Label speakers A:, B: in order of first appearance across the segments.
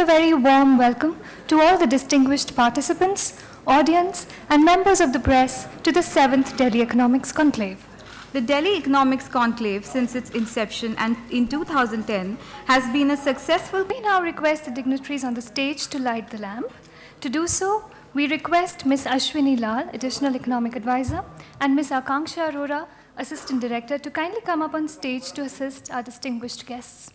A: a very warm welcome to all the distinguished participants, audience, and members of the press to the 7th Delhi Economics Conclave.
B: The Delhi Economics Conclave, since its inception and in 2010, has been a successful...
A: We now request the dignitaries on the stage to light the lamp. To do so, we request Ms. Ashwini Lal, Additional Economic Advisor, and Ms. Akanksha Arora, Assistant Director, to kindly come up on stage to assist our distinguished guests.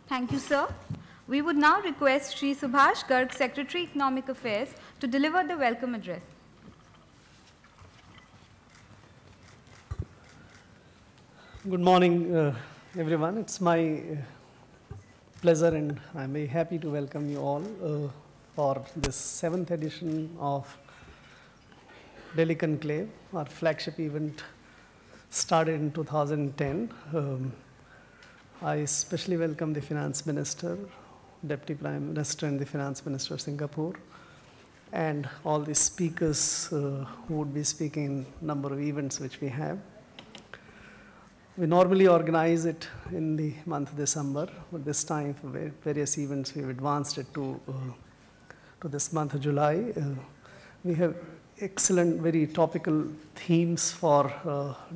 B: Thank you, sir. We would now request Shri Subhash Garg, Secretary Economic Affairs, to deliver the welcome address.
C: Good morning, everyone. It's my pleasure and I'm very happy to welcome you all for this 7th edition of Delhi Conclave. Our flagship event started in 2010. I especially welcome the Finance Minister, Deputy Prime Minister and the Finance Minister of Singapore, and all the speakers who would be speaking in a number of events which we have. We normally organize it in the month of December, but this time for various events we've advanced it to this month of July. We have excellent, very topical themes for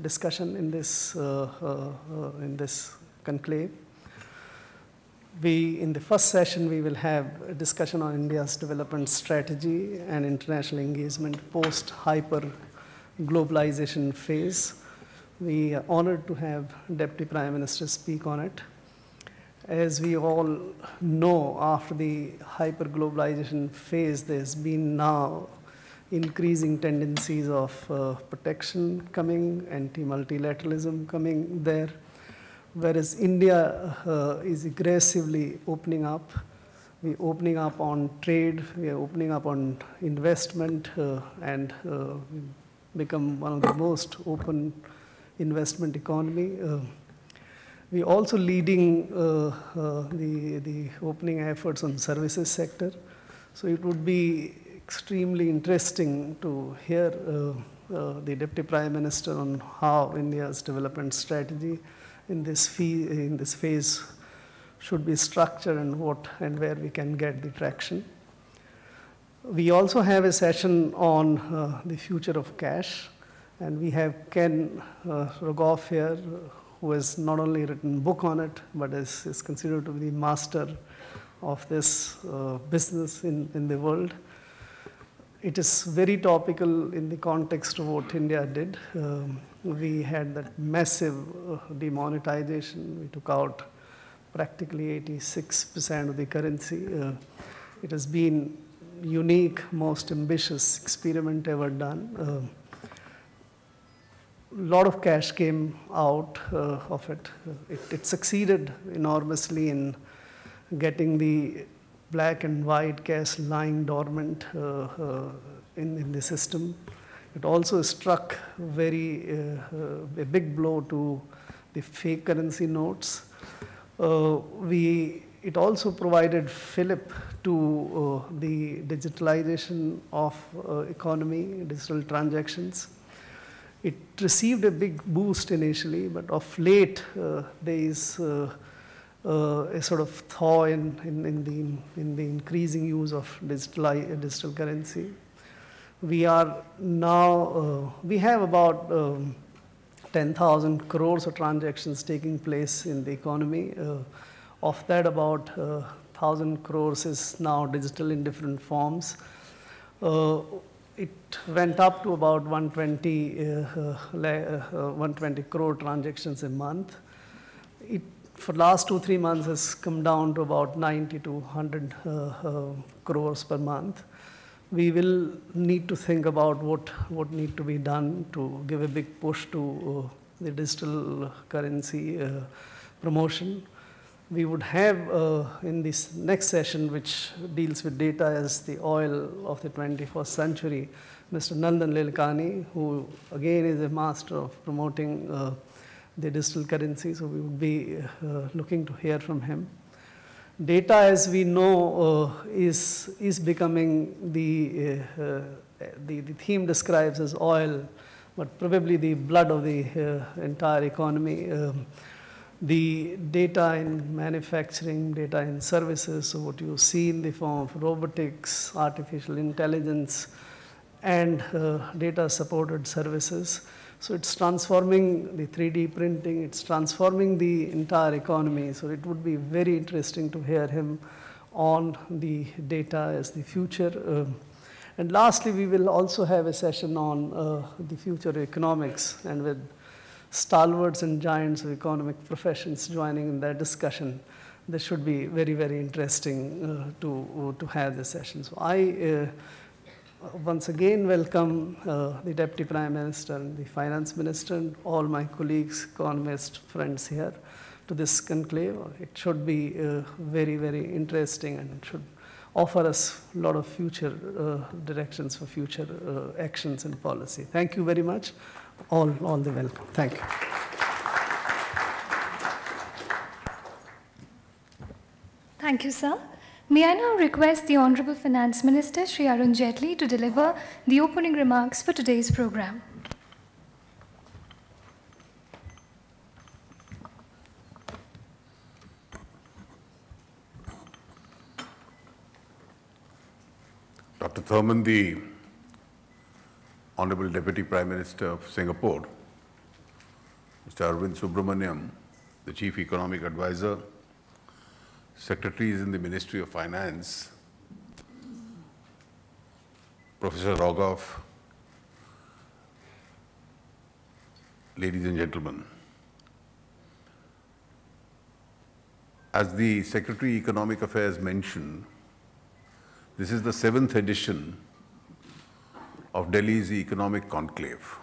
C: discussion in this conclave. In the first session, we will have a discussion on India's development strategy and international engagement post-hyper-globalization phase. We are honored to have Deputy Prime Minister speak on it. As we all know, after the hyper-globalization phase, there's been now increasing tendencies of protection coming, anti-multilateralism coming there. Whereas India is aggressively opening up. We're opening up on trade, we are opening up on investment, and become one of the most open investment economy. We're also leading the opening efforts on services sector. So it would be extremely interesting to hear the Deputy Prime Minister on how India's development strategy in this phase should be structured and what and where we can get the traction. We also have a session on the future of cash, and we have Ken Rogoff here, who has not only written a book on it, but is considered to be the master of this business in the world. It is very topical in the context of what India did. We had that massive demonetization. We took out practically 86% of the currency. It has been unique, most ambitious experiment ever done. A lot of cash came out of it. It succeeded enormously in getting the black and white cash lying dormant in the system. It also struck a big blow to the fake currency notes. It also provided fillip to the digitalization of economy, digital transactions. It received a big boost initially, but of late there is a sort of thaw in the increasing use of digital currency. We are now, we have about 10,000 crores of transactions taking place in the economy. Of that, about 1,000 crores is now digital in different forms. It went up to about 120 crore transactions a month. It, for last 2-3 months, has come down to about 90 to 100 crores per month. We will need to think about what need to be done to give a big push to the digital currency promotion. We would have in this next session, which deals with data as the oil of the 21st century, Mr. Nandan Lilkani, who again is a master of promoting the digital currency, so we would be looking to hear from him. Data, as we know, is becoming the theme describes as oil, but probably the blood of the entire economy. The data in manufacturing, data in services, so what you see in the form of robotics, artificial intelligence, and data-supported services. So it's transforming the 3D printing, it's transforming the entire economy. So it would be very interesting to hear him on the data as the future. And lastly, we will also have a session on the future of economics, and with stalwarts and giants of economic professions joining in that discussion. This should be very, very interesting to have this session. So I once again welcome the Deputy Prime Minister and the Finance Minister and all my colleagues, economist friends here to this conclave. It should be very, very interesting and should offer us a lot of future directions for future actions and policy. Thank you very much. All the welcome. Thank you.
A: Thank you, sir. May I now request the Honorable Finance Minister, Shri Arun Jaitley, to deliver the opening remarks for today's program.
D: Dr. Tharman, the Honorable Deputy Prime Minister of Singapore, Mr. Arvind Subramaniam, the Chief Economic Advisor, Secretaries in the Ministry of Finance, Professor Rogoff, ladies and gentlemen. As the Secretary Economic Affairs mentioned, this is the 7th edition of Delhi's Economic Conclave.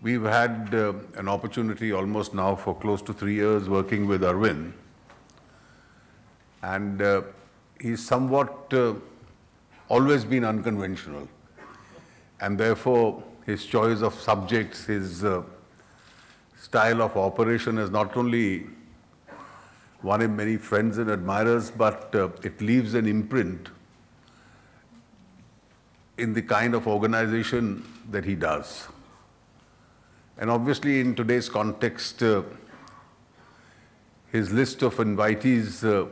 D: We've had an opportunity almost now for close to 3 years working with Arvind, and he's somewhat always been unconventional, and therefore his choice of subjects, his style of operation has not only won him many friends and admirers, but it leaves an imprint in the kind of organization that he does. And obviously in today's context, his list of invitees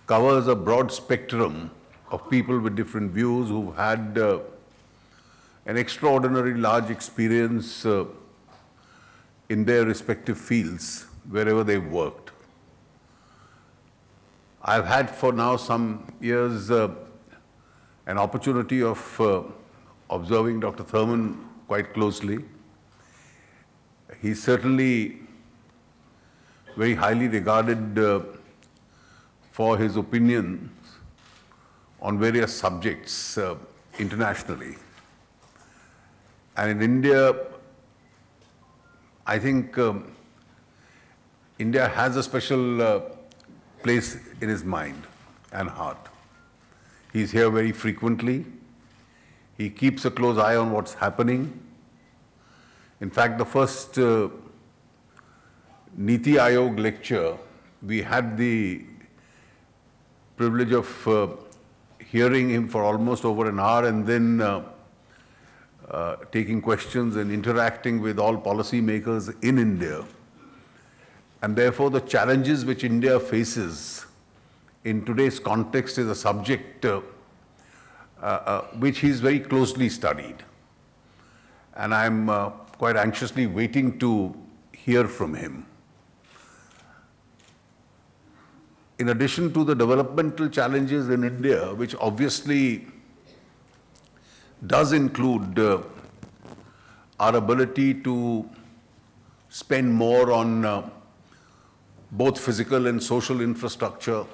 D: covers a broad spectrum of people with different views who've had an extraordinary large experience in their respective fields, wherever they've worked. I've had for now some years an opportunity of observing Dr. Tharman quite closely. He's certainly very highly regarded for his opinions on various subjects internationally. And in India, I think India has a special place in his mind and heart. He's here very frequently. He keeps a close eye on what's happening. In fact, the first Niti Aayog lecture, we had the privilege of hearing him for almost over an hour and then taking questions and interacting with all policymakers in India. And therefore, the challenges which India faces in today's context is a subject which he's very closely studied. And I'm quite anxiously waiting to hear from him. In addition to the developmental challenges in India, which obviously does include our ability to spend more on both physical and social infrastructure,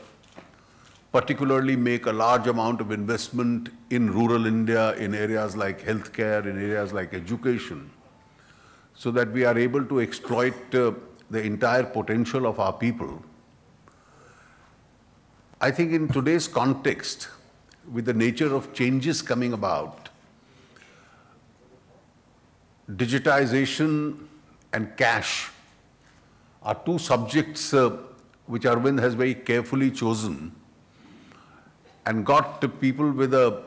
D: particularly make a large amount of investment in rural India, in areas like healthcare, in areas like education, so that we are able to exploit the entire potential of our people. I think in today's context, with the nature of changes coming about, digitization and cash are two subjects which Arvind has very carefully chosen and got people with a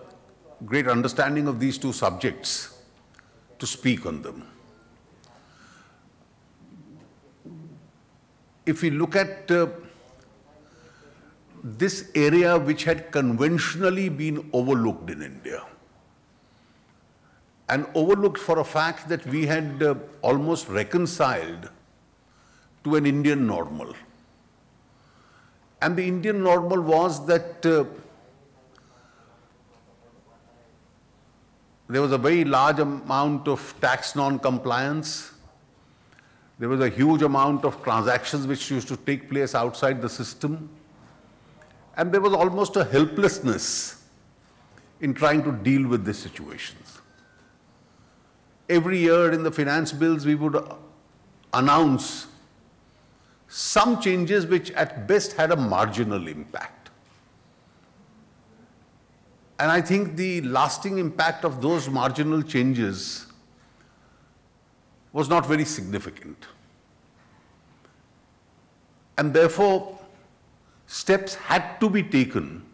D: great understanding of these two subjects to speak on them. If we look at this area which had conventionally been overlooked in India, and overlooked for a fact that we had almost reconciled to an Indian normal. And the Indian normal was that there was a very large amount of tax non-compliance. There was a huge amount of transactions which used to take place outside the system. And there was almost a helplessness in trying to deal with these situations. Every year in the finance bills, we would announce some changes which at best had a marginal impact. And I think the lasting impact of those marginal changes was not very significant. And therefore, steps had to be taken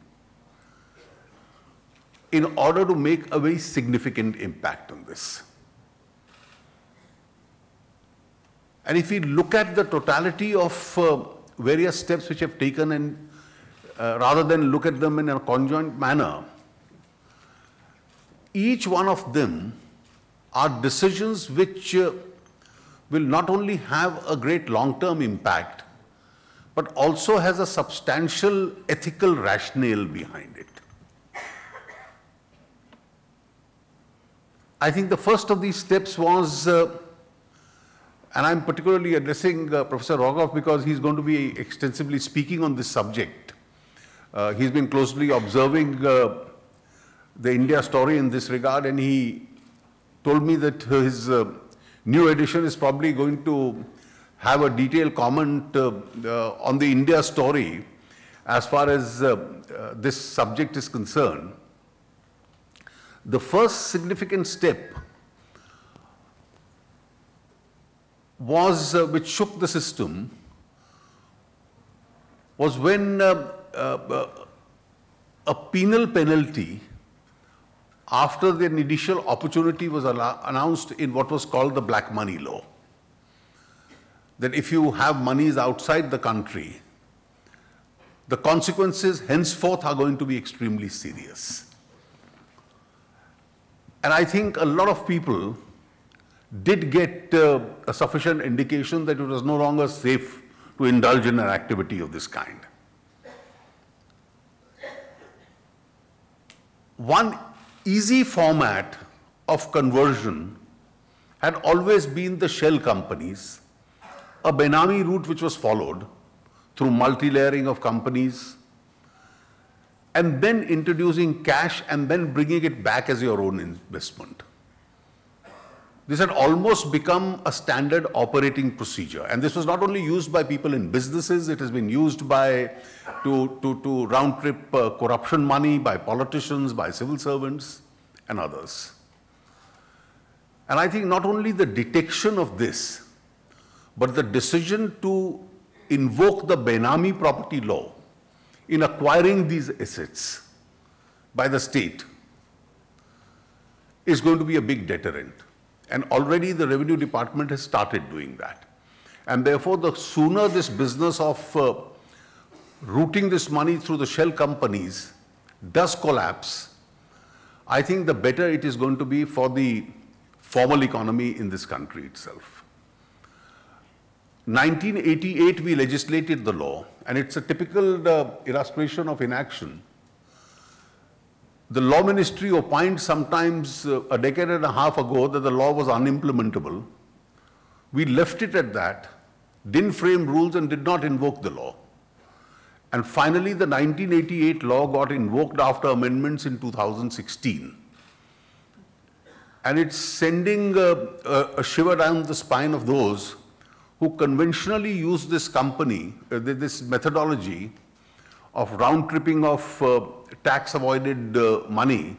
D: in order to make a very significant impact on this. And if we look at the totality of various steps which have taken, and rather than look at them in a conjoint manner, each one of them are decisions which will not only have a great long-term impact, but also has a substantial ethical rationale behind it. I think the first of these steps was, and I'm particularly addressing Professor Rogoff because he's going to be extensively speaking on this subject. He's been closely observing the India story in this regard, and he told me that his new edition is probably going to have a detailed comment on the India story as far as this subject is concerned. The first significant step was, which shook the system, was when a penal penalty after the initial opportunity was announced in what was called the black money law. That if you have monies outside the country, the consequences henceforth are going to be extremely serious. And I think a lot of people did get a sufficient indication that it was no longer safe to indulge in an activity of this kind. One easy format of conversion had always been the shell companies, a Benami route which was followed through multi-layering of companies, and then introducing cash and then bringing it back as your own investment. This had almost become a standard operating procedure. And this was not only used by people in businesses, it has been used to round-trip corruption money by politicians, by civil servants, and others. And I think not only the detection of this, but the decision to invoke the Benami property law in acquiring these assets by the state is going to be a big deterrent. And already the Revenue Department has started doing that. And therefore, the sooner this business of routing this money through the shell companies does collapse, I think the better it is going to be for the formal economy in this country itself. 1988, we legislated the law, and it's a typical illustration of inaction. The Law Ministry opined sometimes a decade and a half ago that the law was unimplementable. We left it at that, didn't frame rules and did not invoke the law. And finally, the 1988 law got invoked after amendments in 2016. And it's sending a shiver down the spine of those who conventionally use this company, this methodology of round-tripping of tax-avoided money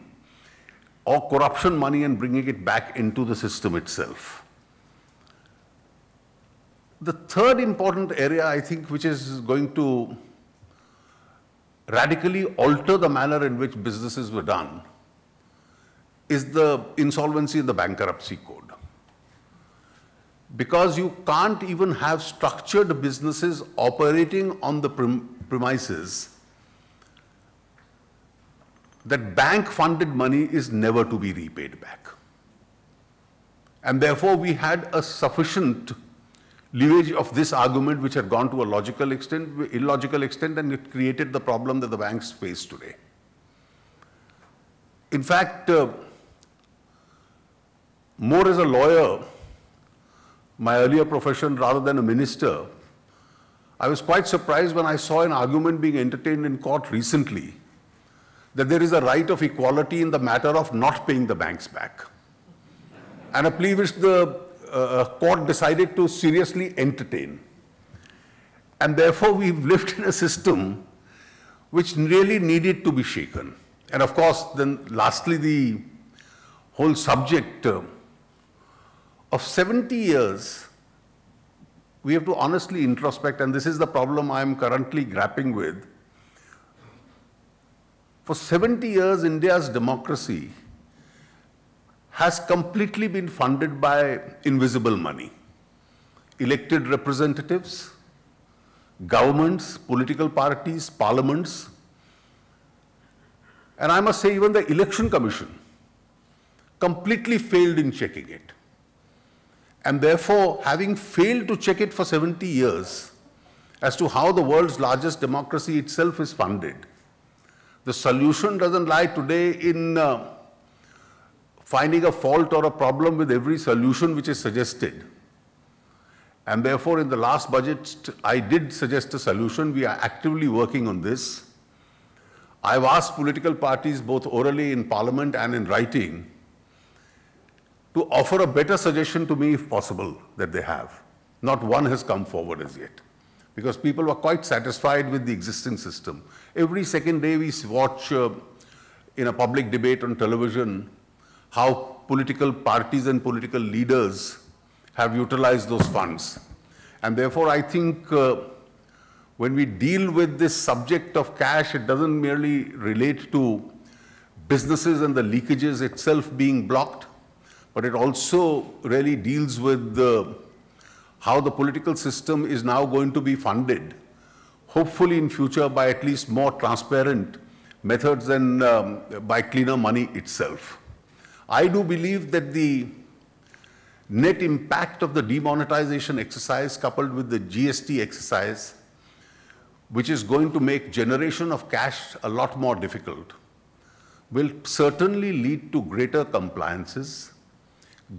D: or corruption money and bringing it back into the system itself. The third important area, I think, which is going to radically alter the manner in which businesses were done is the insolvency and the bankruptcy code. Because you can't even have structured businesses operating on the premises that bank-funded money is never to be repaid back. And therefore, we had a sufficient leverage of this argument which had gone to a logical extent, illogical extent, and it created the problem that the banks face today. In fact, more as a lawyer, my earlier profession rather than a minister, I was quite surprised when I saw an argument being entertained in court recently that there is a right of equality in the matter of not paying the banks back. And a plea which the court decided to seriously entertain. And therefore, we've lived in a system which really needed to be shaken. And of course, then lastly, the whole subject of 70 years, we have to honestly introspect, and this is the problem I am currently grappling with. For 70 years, India's democracy has completely been funded by invisible money. Elected representatives, governments, political parties, parliaments, and I must say even the Election Commission completely failed in checking it. And therefore, having failed to check it for 70 years as to how the world's largest democracy itself is funded, the solution doesn't lie today in finding a fault or a problem with every solution which is suggested. And therefore, in the last budget, I did suggest a solution. We are actively working on this. I've asked political parties, both orally in Parliament and in writing, to offer a better suggestion to me if possible that they have. Not one has come forward as yet, because people were quite satisfied with the existing system. Every second day we watch in a public debate on television how political parties and political leaders have utilized those funds. And therefore, I think when we deal with this subject of cash, it doesn't merely relate to businesses and the leakages itself being blocked, but it also really deals with how the political system is now going to be funded, hopefully in future by at least more transparent methods and by cleaner money itself. I do believe that the net impact of the demonetization exercise coupled with the GST exercise, which is going to make generation of cash a lot more difficult, will certainly lead to greater compliances,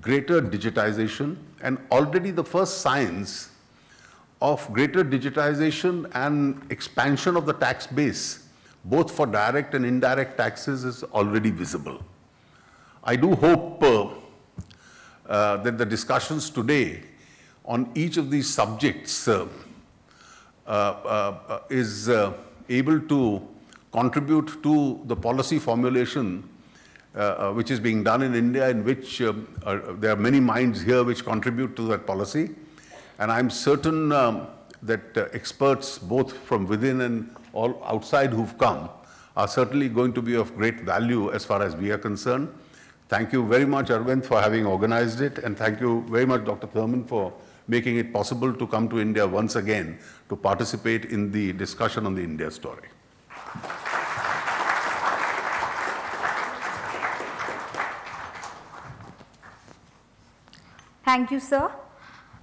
D: greater digitization, and already the first signs of greater digitization and expansion of the tax base, both for direct and indirect taxes, is already visible. I do hope that the discussions today on each of these subjects is able to contribute to the policy formulation which is being done in India, in which there are many minds here which contribute to that policy. And I'm certain that experts, both from within and all outside who've come, are certainly going to be of great value as far as we are concerned. Thank you very much, Arvind, for having organized it, and thank you very much, Dr. Tharman, for making it possible to come to India once again to participate in the discussion on the India story.
B: Thank you, sir.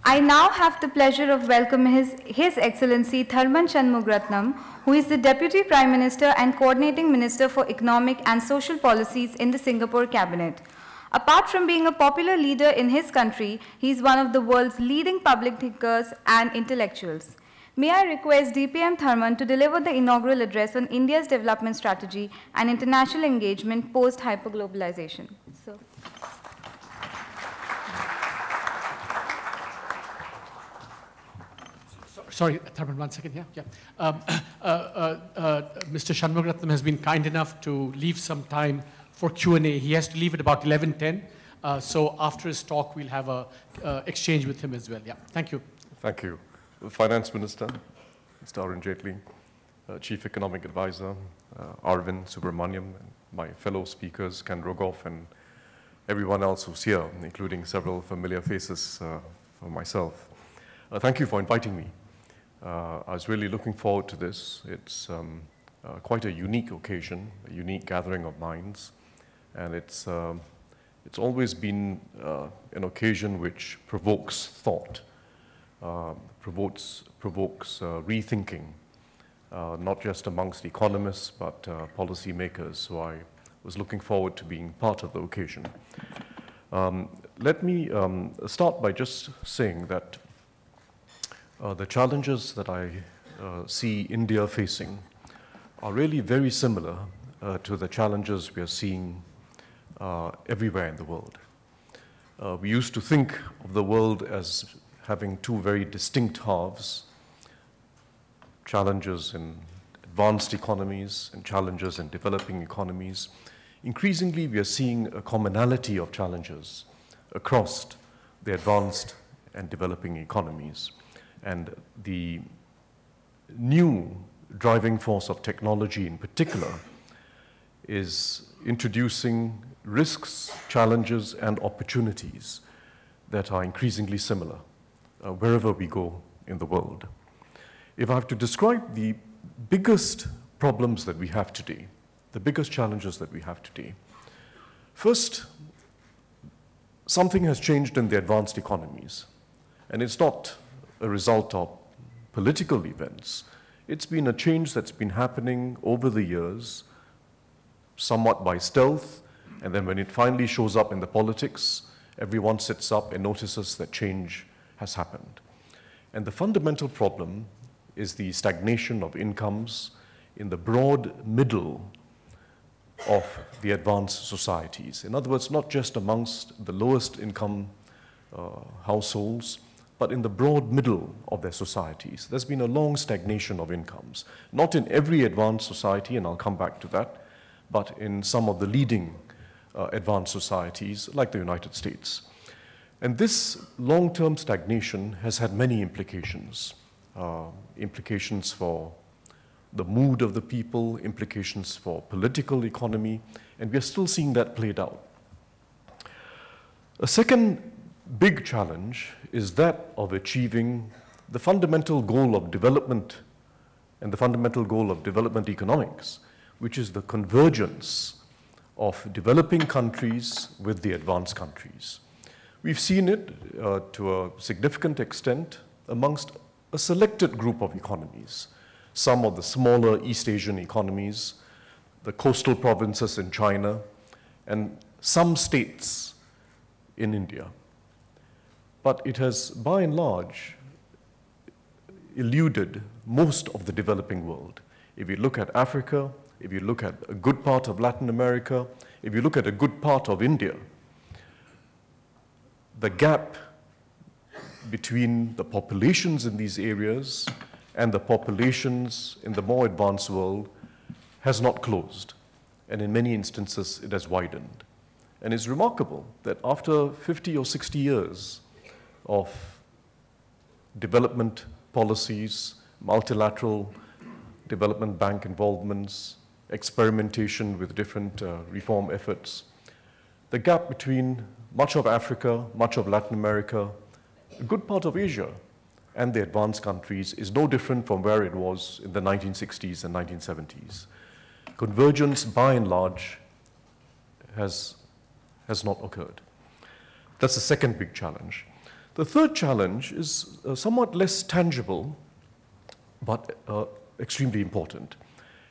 B: I now have the pleasure of welcoming His Excellency Tharman Shanmugaratnam, who is the Deputy Prime Minister and Coordinating Minister for Economic and Social Policies in the Singapore Cabinet. Apart from being a popular leader in his country, he is one of the world's leading public thinkers and intellectuals. May I request DPM Tharman to deliver the inaugural address on India's development strategy and international engagement post-hyperglobalization. So.
E: Sorry, Tharman, 1 second, yeah. Mr. Shanmugaratnam has been kind enough to leave some time for Q&A. He has to leave at about 11:10. So after his talk, we'll have a exchange with him as well. Yeah, thank you.
F: Thank you. The Finance Minister, Mr. Arun Jaitley, Chief Economic Advisor, Arvind, Subramaniam, and my fellow speakers, Ken Rogoff, and everyone else who's here, including several familiar faces for myself. Thank you for inviting me. I was really looking forward to this. It's quite a unique occasion, a unique gathering of minds, and it's always been an occasion which provokes thought, provokes rethinking, not just amongst economists, but policymakers. So I was looking forward to being part of the occasion. Let me start by just saying that the challenges that I see India facing are really very similar to the challenges we are seeing everywhere in the world. We used to think of the world as having two very distinct halves, challenges in advanced economies and challenges in developing economies. Increasingly, we are seeing a commonality of challenges across the advanced and developing economies. And the new driving force of technology in particular is introducing risks, challenges, and opportunities that are increasingly similar wherever we go in the world. If I have to describe the biggest problems that we have today, the biggest challenges that we have today, first, something has changed in the advanced economies, and it's not a result of political events. It's been a change that's been happening over the years, somewhat by stealth, and then when it finally shows up in the politics, everyone sits up and notices that change has happened. And the fundamental problem is the stagnation of incomes in the broad middle of the advanced societies. In other words, not just amongst the lowest income households, but in the broad middle of their societies. There's been a long stagnation of incomes, not in every advanced society, and I'll come back to that, but in some of the leading advanced societies like the United States. And this long-term stagnation has had many implications. Implications for the mood of the people, implications for political economy, and we're still seeing that played out. A second big challenge is that of achieving the fundamental goal of development and the fundamental goal of development economics, which is the convergence of developing countries with the advanced countries. We've seen it to a significant extent amongst a selected group of economies, some of the smaller East Asian economies, the coastal provinces in China, and some states in India. But it has, by and large, eluded most of the developing world. If you look at Africa, if you look at a good part of Latin America, if you look at a good part of India, the gap between the populations in these areas and the populations in the more advanced world has not closed. and in many instances it has widened. And it's remarkable that after 50 or 60 years of development policies, multilateral development bank involvements, experimentation with different reform efforts, the gap between much of Africa, much of Latin America, a good part of Asia, and the advanced countries is no different from where it was in the 1960s and 1970s. Convergence, by and large, has not occurred. That's the second big challenge. The third challenge is somewhat less tangible, but extremely important.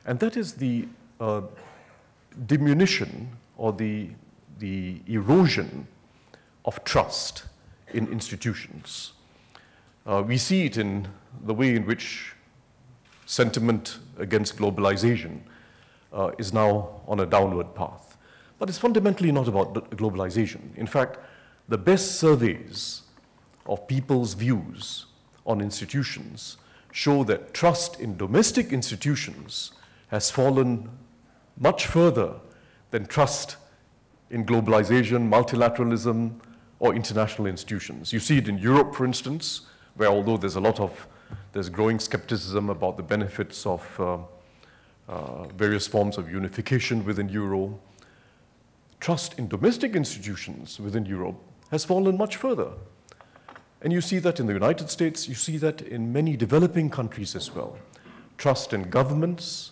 F: And that is the diminution or the erosion of trust in institutions. We see it in the way in which sentiment against globalization is now on a downward path. But it's fundamentally not about globalization. In fact, the best surveys of people's views on institutions show that trust in domestic institutions has fallen much further than trust in globalization, multilateralism, or international institutions. You see it in Europe, for instance, where although there's growing skepticism about the benefits of various forms of unification within Euro, trust in domestic institutions within Europe has fallen much further. And you see that in the United States, you see that in many developing countries as well. Trust in governments,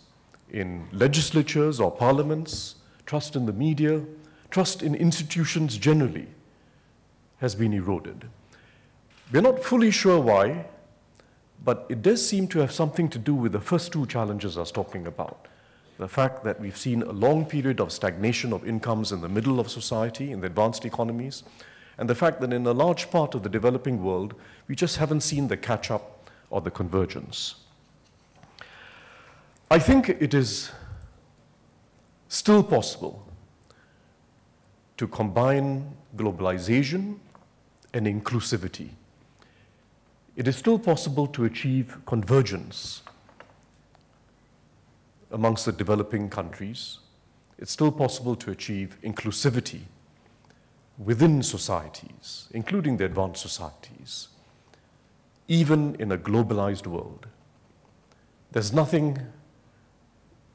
F: in legislatures or parliaments, trust in the media, trust in institutions generally has been eroded. We're not fully sure why, but it does seem to have something to do with the first two challenges I was talking about. The fact that we've seen a long period of stagnation of incomes in the middle of society, in the advanced economies, and the fact that in a large part of the developing world, we just haven't seen the catch-up or the convergence. I think it is still possible to combine globalization and inclusivity. It is still possible to achieve convergence amongst the developing countries. It's still possible to achieve inclusivity within societies, including the advanced societies, even in a globalized world. There's nothing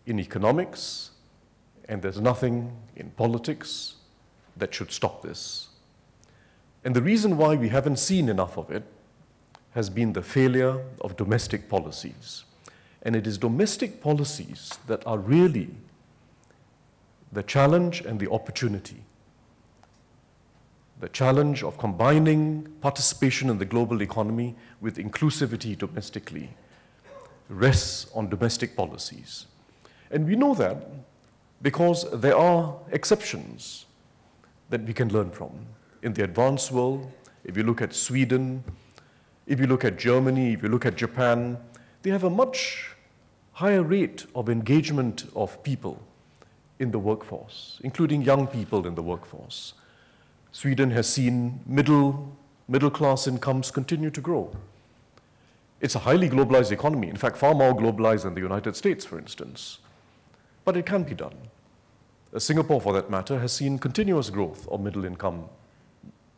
F: in economics and there's nothing in politics that should stop this. And the reason why we haven't seen enough of it has been the failure of domestic policies. And it is domestic policies that are really the challenge and the opportunity. The challenge of combining participation in the global economy with inclusivity domestically rests on domestic policies. And we know that because there are exceptions that we can learn from. In the advanced world, if you look at Sweden, if you look at Germany, if you look at Japan, they have a much higher rate of engagement of people in the workforce, including young people in the workforce. Sweden has seen middle class incomes continue to grow. It's a highly globalized economy, in fact, far more globalized than the United States, for instance. But it can be done. Singapore, for that matter, has seen continuous growth of middle income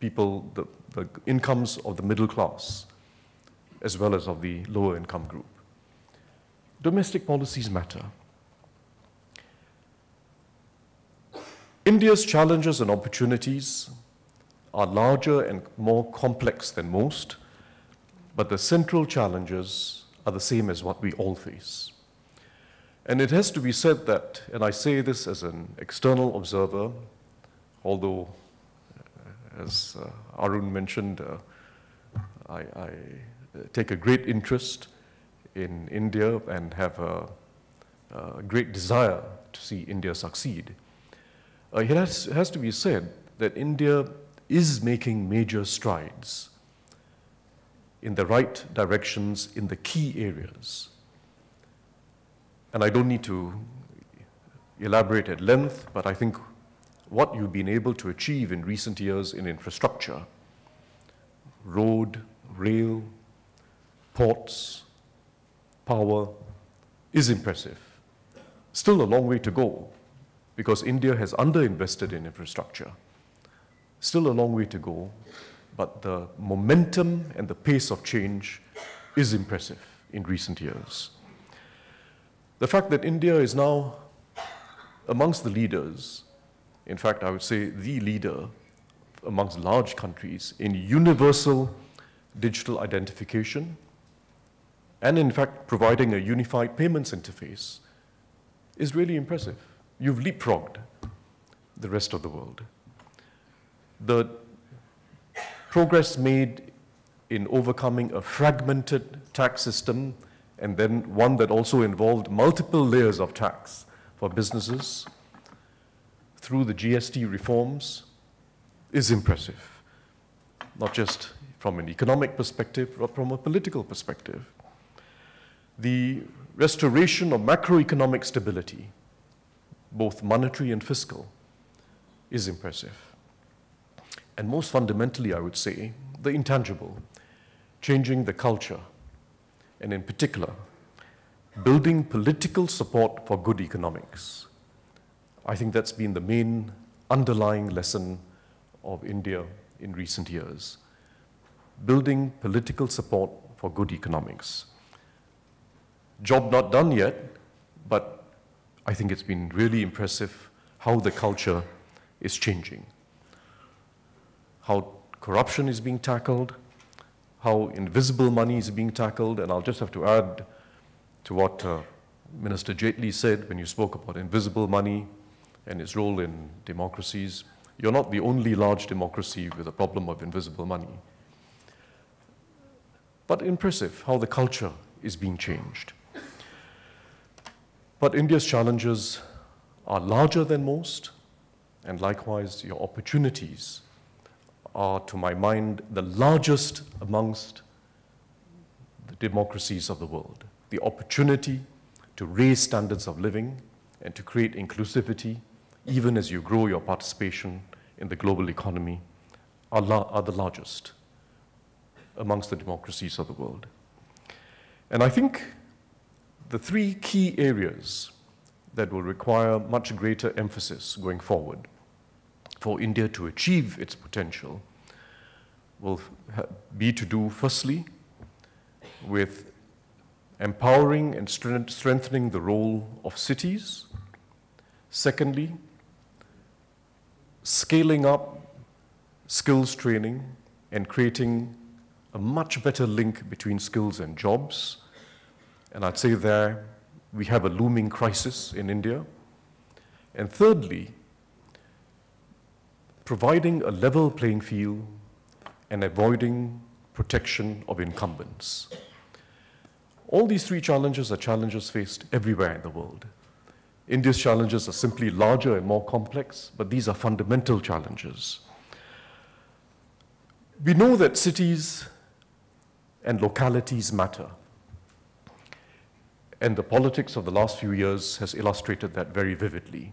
F: people, the incomes of the middle class, as well as of the lower income group. Domestic policies matter. India's challenges and opportunities are larger and more complex than most, but the central challenges are the same as what we all face. And it has to be said that, and I say this as an external observer, although, as Arun mentioned, I take a great interest in India and have a great desire to see India succeed. It has to be said that India is making major strides in the right directions in the key areas. And I don't need to elaborate at length, but I think what you've been able to achieve in recent years in infrastructure, road, rail, ports, power, is impressive. Still a long way to go, because India has underinvested in infrastructure. Still a long way to go, but the momentum and the pace of change is impressive in recent years. The fact that India is now amongst the leaders, in fact, I would say the leader amongst large countries in universal digital identification, and in fact providing a unified payments interface, is really impressive. You've leapfrogged the rest of the world. The progress made in overcoming a fragmented tax system, and then one that also involved multiple layers of tax for businesses through the GST reforms, is impressive, not just from an economic perspective, but from a political perspective. The restoration of macroeconomic stability, both monetary and fiscal, is impressive. And most fundamentally, I would say, the intangible, changing the culture, and in particular, building political support for good economics. I think that's been the main underlying lesson of India in recent years. Building political support for good economics. Job not done yet, but I think it's been really impressive how the culture is changing. How corruption is being tackled, how invisible money is being tackled, and I'll just have to add to what Minister Jaitley said when you spoke about invisible money and its role in democracies. You're not the only large democracy with a problem of invisible money. But impressive how the culture is being changed. But India's challenges are larger than most, and likewise your opportunities are, to my mind, the largest amongst the democracies of the world. The opportunity to raise standards of living and to create inclusivity, even as you grow your participation in the global economy, are the largest amongst the democracies of the world. And I think the three key areas that will require much greater emphasis going forward for India to achieve its potential will be to do, firstly, with empowering and strengthening the role of cities. Secondly, scaling up skills training and creating a much better link between skills and jobs. And I'd say there we have a looming crisis in India. And thirdly, providing a level playing field and avoiding protection of incumbents. All these three challenges are challenges faced everywhere in the world. India's challenges are simply larger and more complex, but these are fundamental challenges. We know that cities and localities matter. And the politics of the last few years has illustrated that very vividly.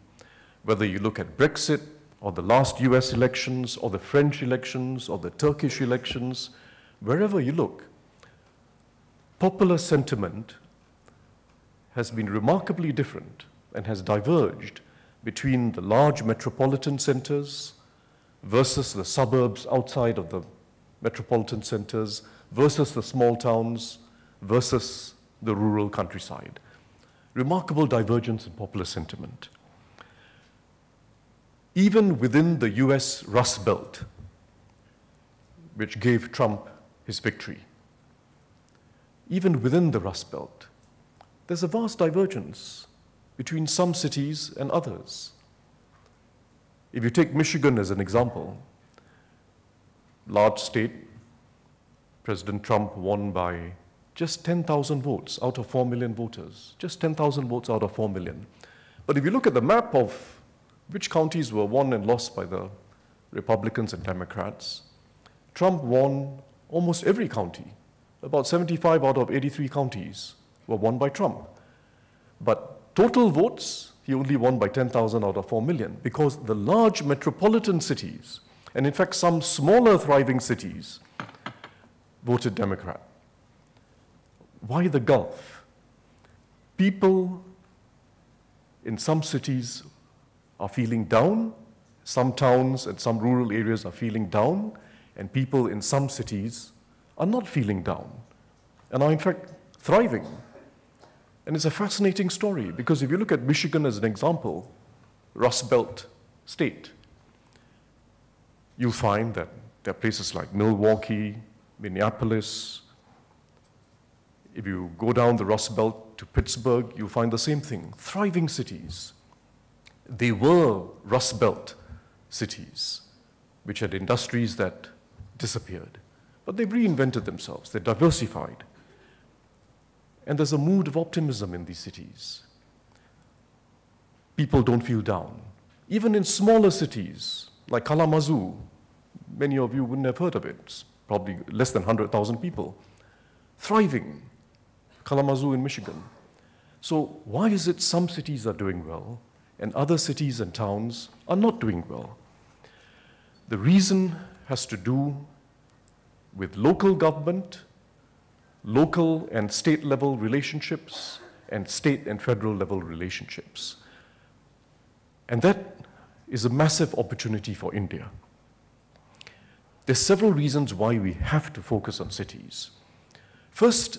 F: Whether you look at Brexit, or the last US elections, or the French elections, or the Turkish elections, wherever you look, popular sentiment has been remarkably different and has diverged between the large metropolitan centers versus the suburbs outside of the metropolitan centers versus the small towns versus the rural countryside. Remarkable divergence in popular sentiment. Even within the US Rust Belt, which gave Trump his victory, even within the Rust Belt, there's a vast divergence between some cities and others. If you take Michigan as an example, large state, President Trump won by just 10,000 votes out of 4 million voters, just 10,000 votes out of 4 million. But if you look at the map of which counties were won and lost by the Republicans and Democrats, Trump won almost every county. About 75 out of 83 counties were won by Trump. But total votes, he only won by 10,000 out of 4 million, because the large metropolitan cities, and in fact some smaller thriving cities, voted Democrat. Why the gulf? People in some cities are feeling down, some towns and some rural areas are feeling down, and people in some cities are not feeling down and are in fact thriving. And it's a fascinating story because if you look at Michigan as an example, Rust Belt state, you'll find that there are places like Milwaukee, Minneapolis. If you go down the Rust Belt to Pittsburgh, you'll find the same thing, thriving cities. They were Rust Belt cities, which had industries that disappeared. But they've reinvented themselves, they're diversified. And there's a mood of optimism in these cities. People don't feel down. Even in smaller cities, like Kalamazoo, many of you wouldn't have heard of it. It's probably less than 100,000 people. Thriving. Kalamazoo in Michigan. So why is it some cities are doing well and other cities and towns are not doing well? The reason has to do with local government, local and state level relationships, and state and federal level relationships. And that is a massive opportunity for India. There's several reasons why we have to focus on cities. First,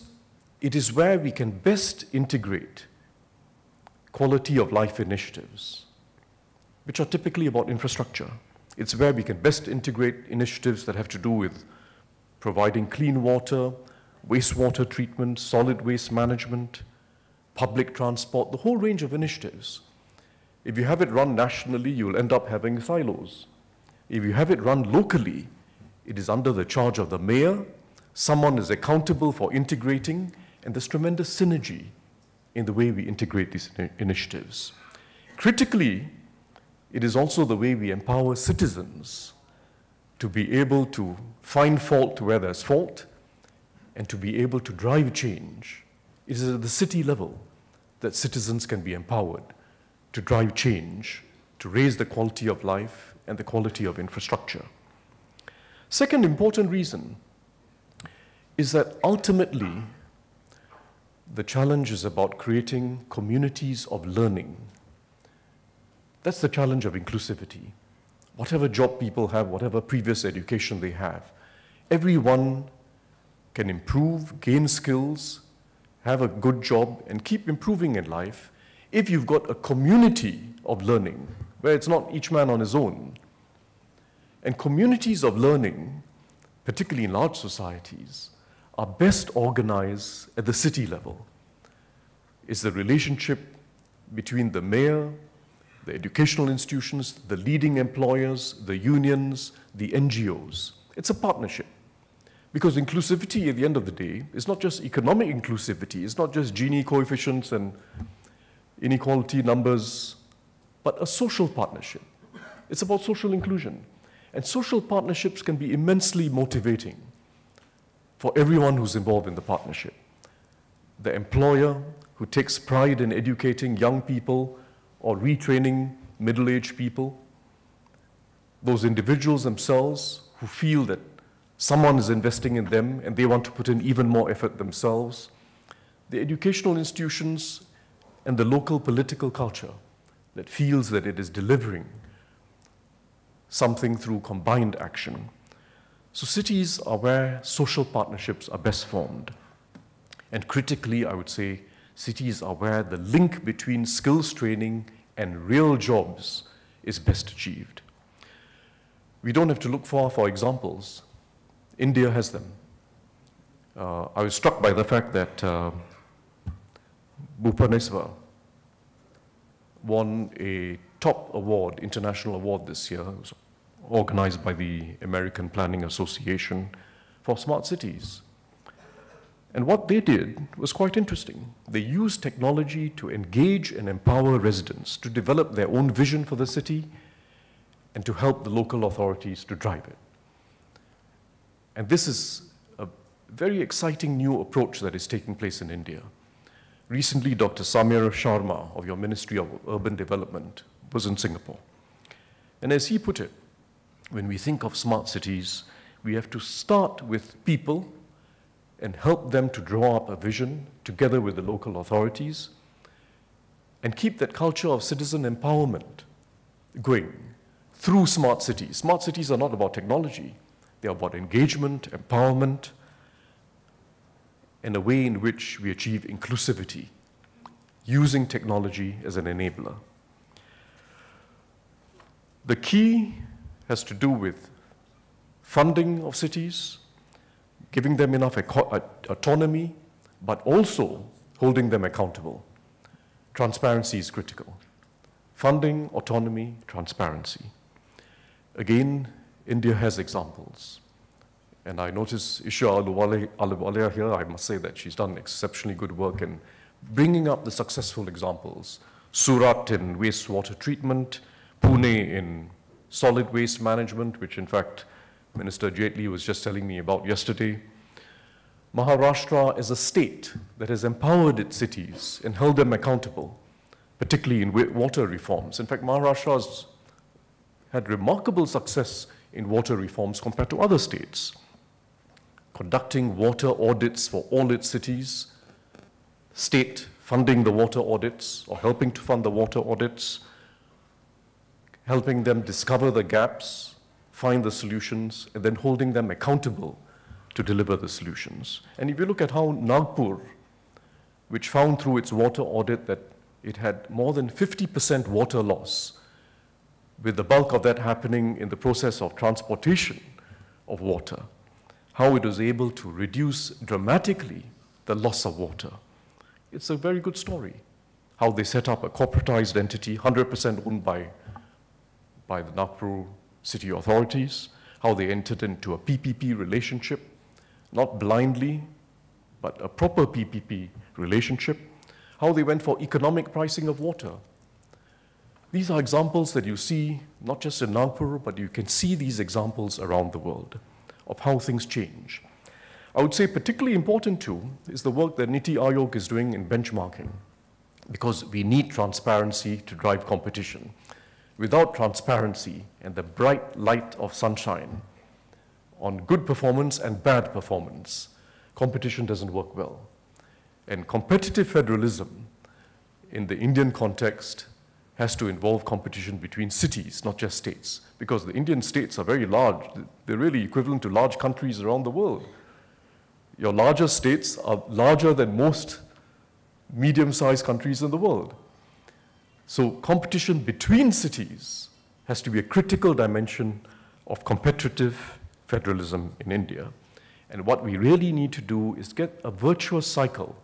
F: it is where we can best integrate quality of life initiatives, which are typically about infrastructure. It's where we can best integrate initiatives that have to do with providing clean water, wastewater treatment, solid waste management, public transport, the whole range of initiatives. If you have it run nationally, you'll end up having silos. If you have it run locally, it is under the charge of the mayor, someone is accountable for integrating, and there's tremendous synergy in the way we integrate these initiatives. Critically, it is also the way we empower citizens to be able to find fault where there's fault and to be able to drive change. It is at the city level that citizens can be empowered to drive change, to raise the quality of life and the quality of infrastructure. Second important reason is that ultimately the challenge is about creating communities of learning. That's the challenge of inclusivity. Whatever job people have, whatever previous education they have, everyone can improve, gain skills, have a good job, and keep improving in life if you've got a community of learning where it's not each man on his own. And communities of learning, particularly in large societies, are best organized at the city level. It's the relationship between the mayor, the educational institutions, the leading employers, the unions, the NGOs. It's a partnership. Because inclusivity at the end of the day is not just economic inclusivity, it's not just Gini coefficients and inequality numbers, but a social partnership. It's about social inclusion. And social partnerships can be immensely motivating for everyone who's involved in the partnership. The employer who takes pride in educating young people or retraining middle-aged people, those individuals themselves who feel that someone is investing in them and they want to put in even more effort themselves, the educational institutions and the local political culture that feels that it is delivering something through combined action. So cities are where social partnerships are best formed. And critically, I would say, cities are where the link between skills training and real jobs is best achieved. We don't have to look far for examples. India has them. I was struck by the fact that Bhubaneswar won a top award, international award this year. It was organized by the American Planning Association for smart cities. And what they did was quite interesting. They used technology to engage and empower residents to develop their own vision for the city and to help the local authorities to drive it. And this is a very exciting new approach that is taking place in India. Recently, Dr. Samir Sharma of your Ministry of Urban Development was in Singapore. And as he put it, when we think of smart cities, we have to start with people and help them to draw up a vision together with the local authorities and keep that culture of citizen empowerment going through smart cities. Smart cities are not about technology. They are about engagement, empowerment, and a way in which we achieve inclusivity, using technology as an enabler. The key has to do with funding of cities, giving them enough autonomy, but also holding them accountable. Transparency is critical. Funding, autonomy, transparency. Again, India has examples. And I notice Isha Aluwalia here, I must say that she's done exceptionally good work in bringing up the successful examples. Surat in wastewater treatment, Pune in solid waste management, which in fact Minister Jaitley was just telling me about yesterday. Maharashtra is a state that has empowered its cities and held them accountable, particularly in water reforms. In fact, Maharashtra has had remarkable success in water reforms compared to other states, conducting water audits for all its cities, state funding the water audits or helping to fund the water audits, helping them discover the gaps, find the solutions, and then holding them accountable to deliver the solutions. And if you look at how Nagpur, which found through its water audit that it had more than 50% water loss, with the bulk of that happening in the process of transportation of water, how it was able to reduce dramatically the loss of water. It's a very good story. How they set up a corporatized entity, 100% owned by the Nagpur city authorities, how they entered into a PPP relationship, not blindly, but a proper PPP relationship, how they went for economic pricing of water. These are examples that you see not just in Nagpur, but you can see these examples around the world of how things change. I would say particularly important too is the work that Niti Aayog is doing in benchmarking, because we need transparency to drive competition. Without transparency and the bright light of sunshine on good performance and bad performance, competition doesn't work well. And competitive federalism in the Indian context has to involve competition between cities, not just states, because the Indian states are very large. They're really equivalent to large countries around the world. Your larger states are larger than most medium-sized countries in the world. So competition between cities has to be a critical dimension of competitive federalism in India. And what we really need to do is get a virtuous cycle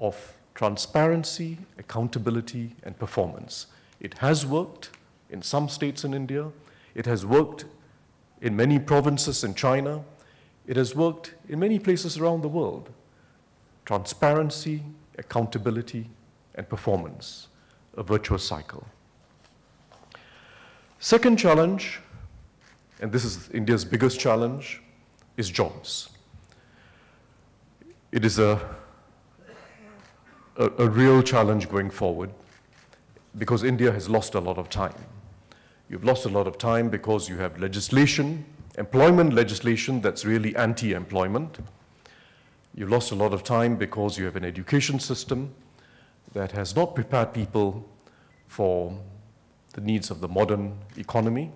F: of transparency, accountability, and performance. It has worked in some states in India. It has worked in many provinces in China. It has worked in many places around the world. Transparency, accountability, and performance, a virtuous cycle. Second challenge, and this is India's biggest challenge, is jobs. It is a real challenge going forward because India has lost a lot of time. You've lost a lot of time because you have legislation, employment legislation that's really anti-employment. You've lost a lot of time because you have an education system that has not prepared people for the needs of the modern economy,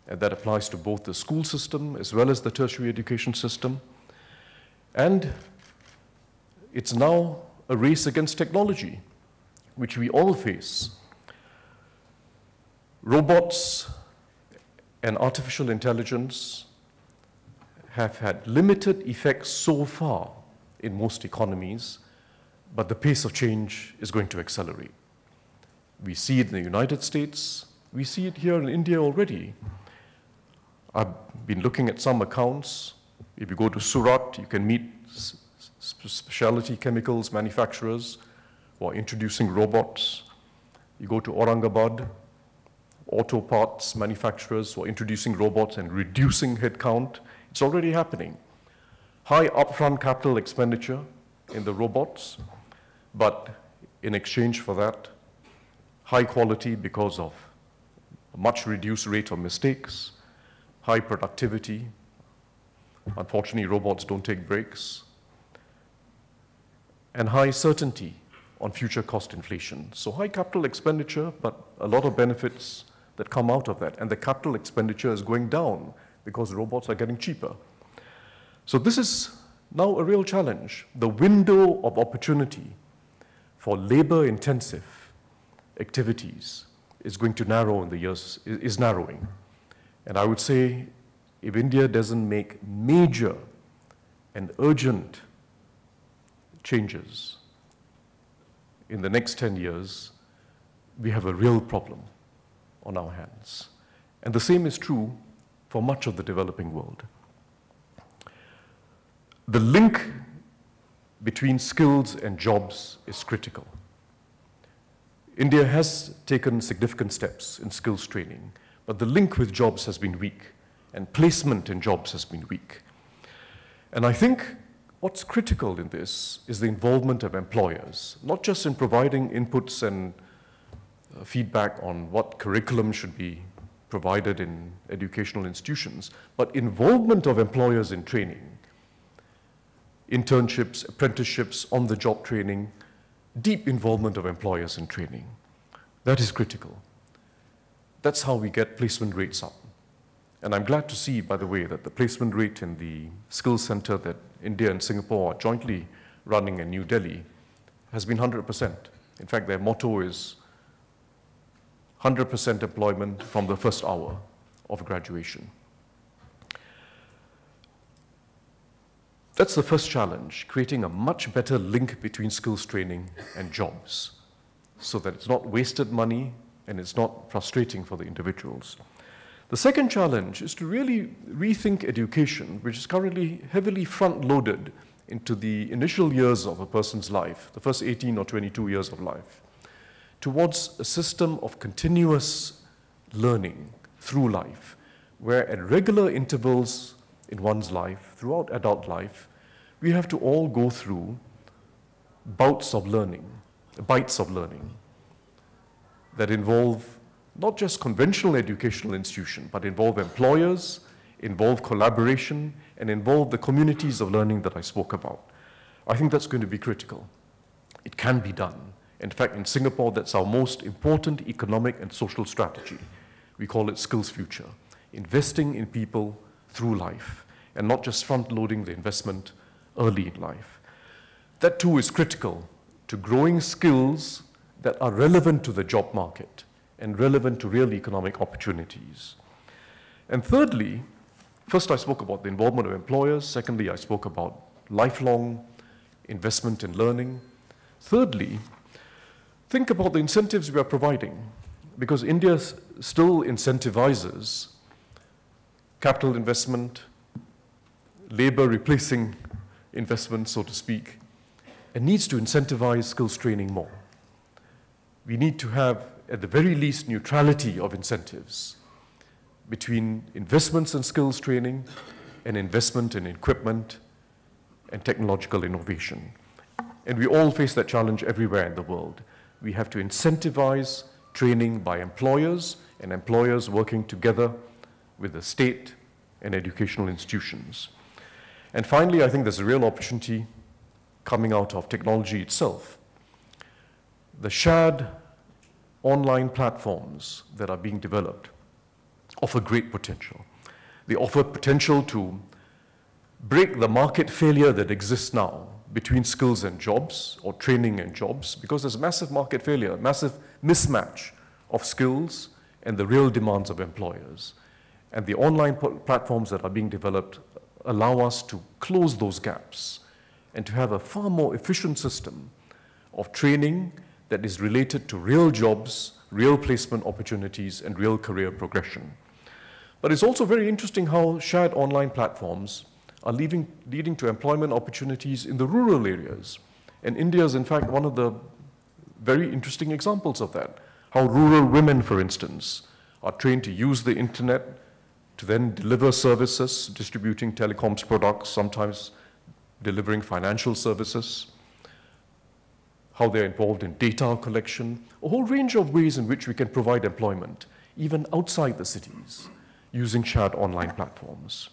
F: and that applies to both the school system as well as the tertiary education system. And it's now a race against technology, which we all face. Robots and artificial intelligence have had limited effects so far in most economies, but the pace of change is going to accelerate. We see it in the United States. We see it here in India already. I've been looking at some accounts. If you go to Surat, you can meet specialty chemicals manufacturers who are introducing robots. You go to Aurangabad, auto parts manufacturers who are introducing robots and reducing headcount. It's already happening. High upfront capital expenditure in the robots, but in exchange for that, high quality because of a much reduced rate of mistakes, high productivity. Unfortunately, robots don't take breaks. And high certainty on future cost inflation. So high capital expenditure, but a lot of benefits that come out of that, and the capital expenditure is going down because robots are getting cheaper. So this is now a real challenge. The window of opportunity for labor-intensive activities is going to narrow in the years, is narrowing. And I would say if India doesn't make major and urgent changes in the next 10 years, we have a real problem on our hands. And the same is true for much of the developing world. The link between skills and jobs is critical. India has taken significant steps in skills training, but the link with jobs has been weak, and placement in jobs has been weak. And I think what's critical in this is the involvement of employers, not just in providing inputs and feedback on what curriculum should be provided in educational institutions, but involvement of employers in training, internships, apprenticeships, on-the-job training, deep involvement of employers in training. That is critical. That's how we get placement rates up. And I'm glad to see, by the way, that the placement rate in the skills center that India and Singapore are jointly running in New Delhi has been 100%. In fact, their motto is 100% employment from the first hour of graduation. That's the first challenge, creating a much better link between skills training and jobs, so that it's not wasted money and it's not frustrating for the individuals. The second challenge is to really rethink education, which is currently heavily front-loaded into the initial years of a person's life, the first 18 or 22 years of life, towards a system of continuous learning through life, where at regular intervals in one's life, throughout adult life, we have to all go through bites of learning that involve not just conventional educational institutions, but involve employers, involve collaboration, and involve the communities of learning that I spoke about. I think that's going to be critical. It can be done. In fact, in Singapore, that's our most important economic and social strategy. We call it Skills Future, investing in people through life, and not just front-loading the investment early in life. That too is critical to growing skills that are relevant to the job market and relevant to real economic opportunities. And thirdly, first I spoke about the involvement of employers. Secondly, I spoke about lifelong investment in learning. Thirdly, think about the incentives we are providing, because India still incentivizes capital investment, labor replacing investment, so to speak, and needs to incentivize skills training more. We need to have, at the very least, neutrality of incentives between investments in skills training and investment in equipment and technological innovation. And we all face that challenge everywhere in the world. We have to incentivize training by employers, and employers working together with the state and educational institutions. And finally, I think there's a real opportunity coming out of technology itself. The shared online platforms that are being developed offer great potential. They offer potential to break the market failure that exists now between skills and jobs, or training and jobs, because there's massive market failure, massive mismatch of skills and the real demands of employers. And the online platforms that are being developed allow us to close those gaps and to have a far more efficient system of training that is related to real jobs, real placement opportunities, and real career progression. But it's also very interesting how shared online platforms are leading to employment opportunities in the rural areas. And India is, in fact, one of the very interesting examples of that. How rural women, for instance, are trained to use the internet to then deliver services, distributing telecoms products, sometimes delivering financial services, how they're involved in data collection, a whole range of ways in which we can provide employment, even outside the cities, using shared online platforms.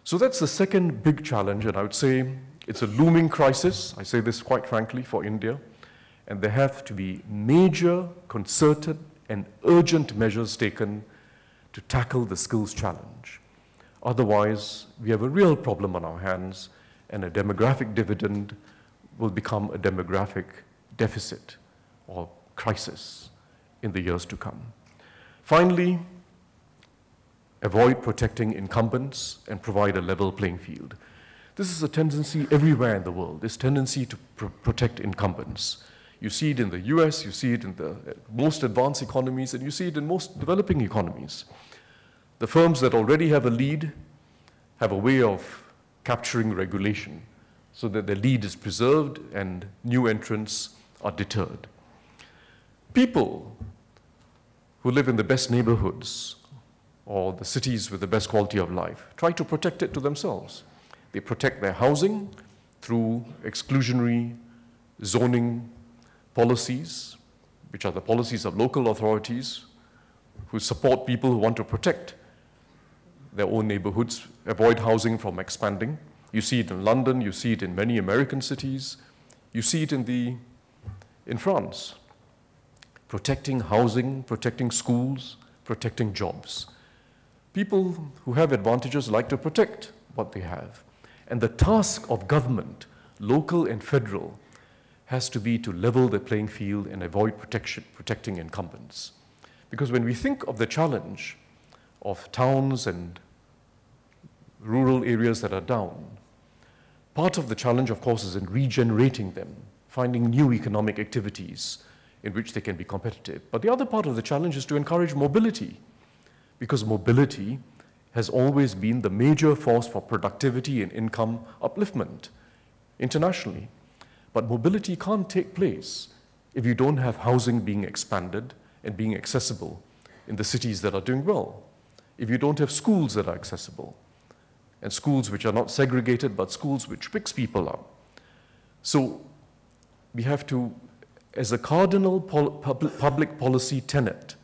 F: So that's the second big challenge, and I would say it's a looming crisis, I say this quite frankly, for India, and there have to be major, concerted and urgent measures taken to tackle the skills challenge. Otherwise, we have a real problem on our hands, and a demographic dividend will become a demographic deficit or crisis in the years to come. Finally, avoid protecting incumbents and provide a level playing field. This is a tendency everywhere in the world, this tendency to protect incumbents. You see it in the US, you see it in the most advanced economies, and you see it in most developing economies. The firms that already have a lead have a way of capturing regulation so that their lead is preserved and new entrants are deterred. People who live in the best neighborhoods or the cities with the best quality of life try to protect it to themselves. They protect their housing through exclusionary zoning policies, which are the policies of local authorities who support people who want to protect their own neighborhoods, avoid housing from expanding. You see it in London, you see it in many American cities, you see it in France. Protecting housing, protecting schools, protecting jobs. People who have advantages like to protect what they have. And the task of government, local and federal, has to be to level the playing field and avoid protecting incumbents. Because when we think of the challenge of towns and rural areas that are down, part of the challenge, of course, is in regenerating them, finding new economic activities in which they can be competitive. But the other part of the challenge is to encourage mobility, because mobility has always been the major force for productivity and income upliftment internationally. But mobility can't take place if you don't have housing being expanded and being accessible in the cities that are doing well, if you don't have schools that are accessible, and schools which are not segregated, but schools which mix people up. So we have to, as a cardinal public policy tenet,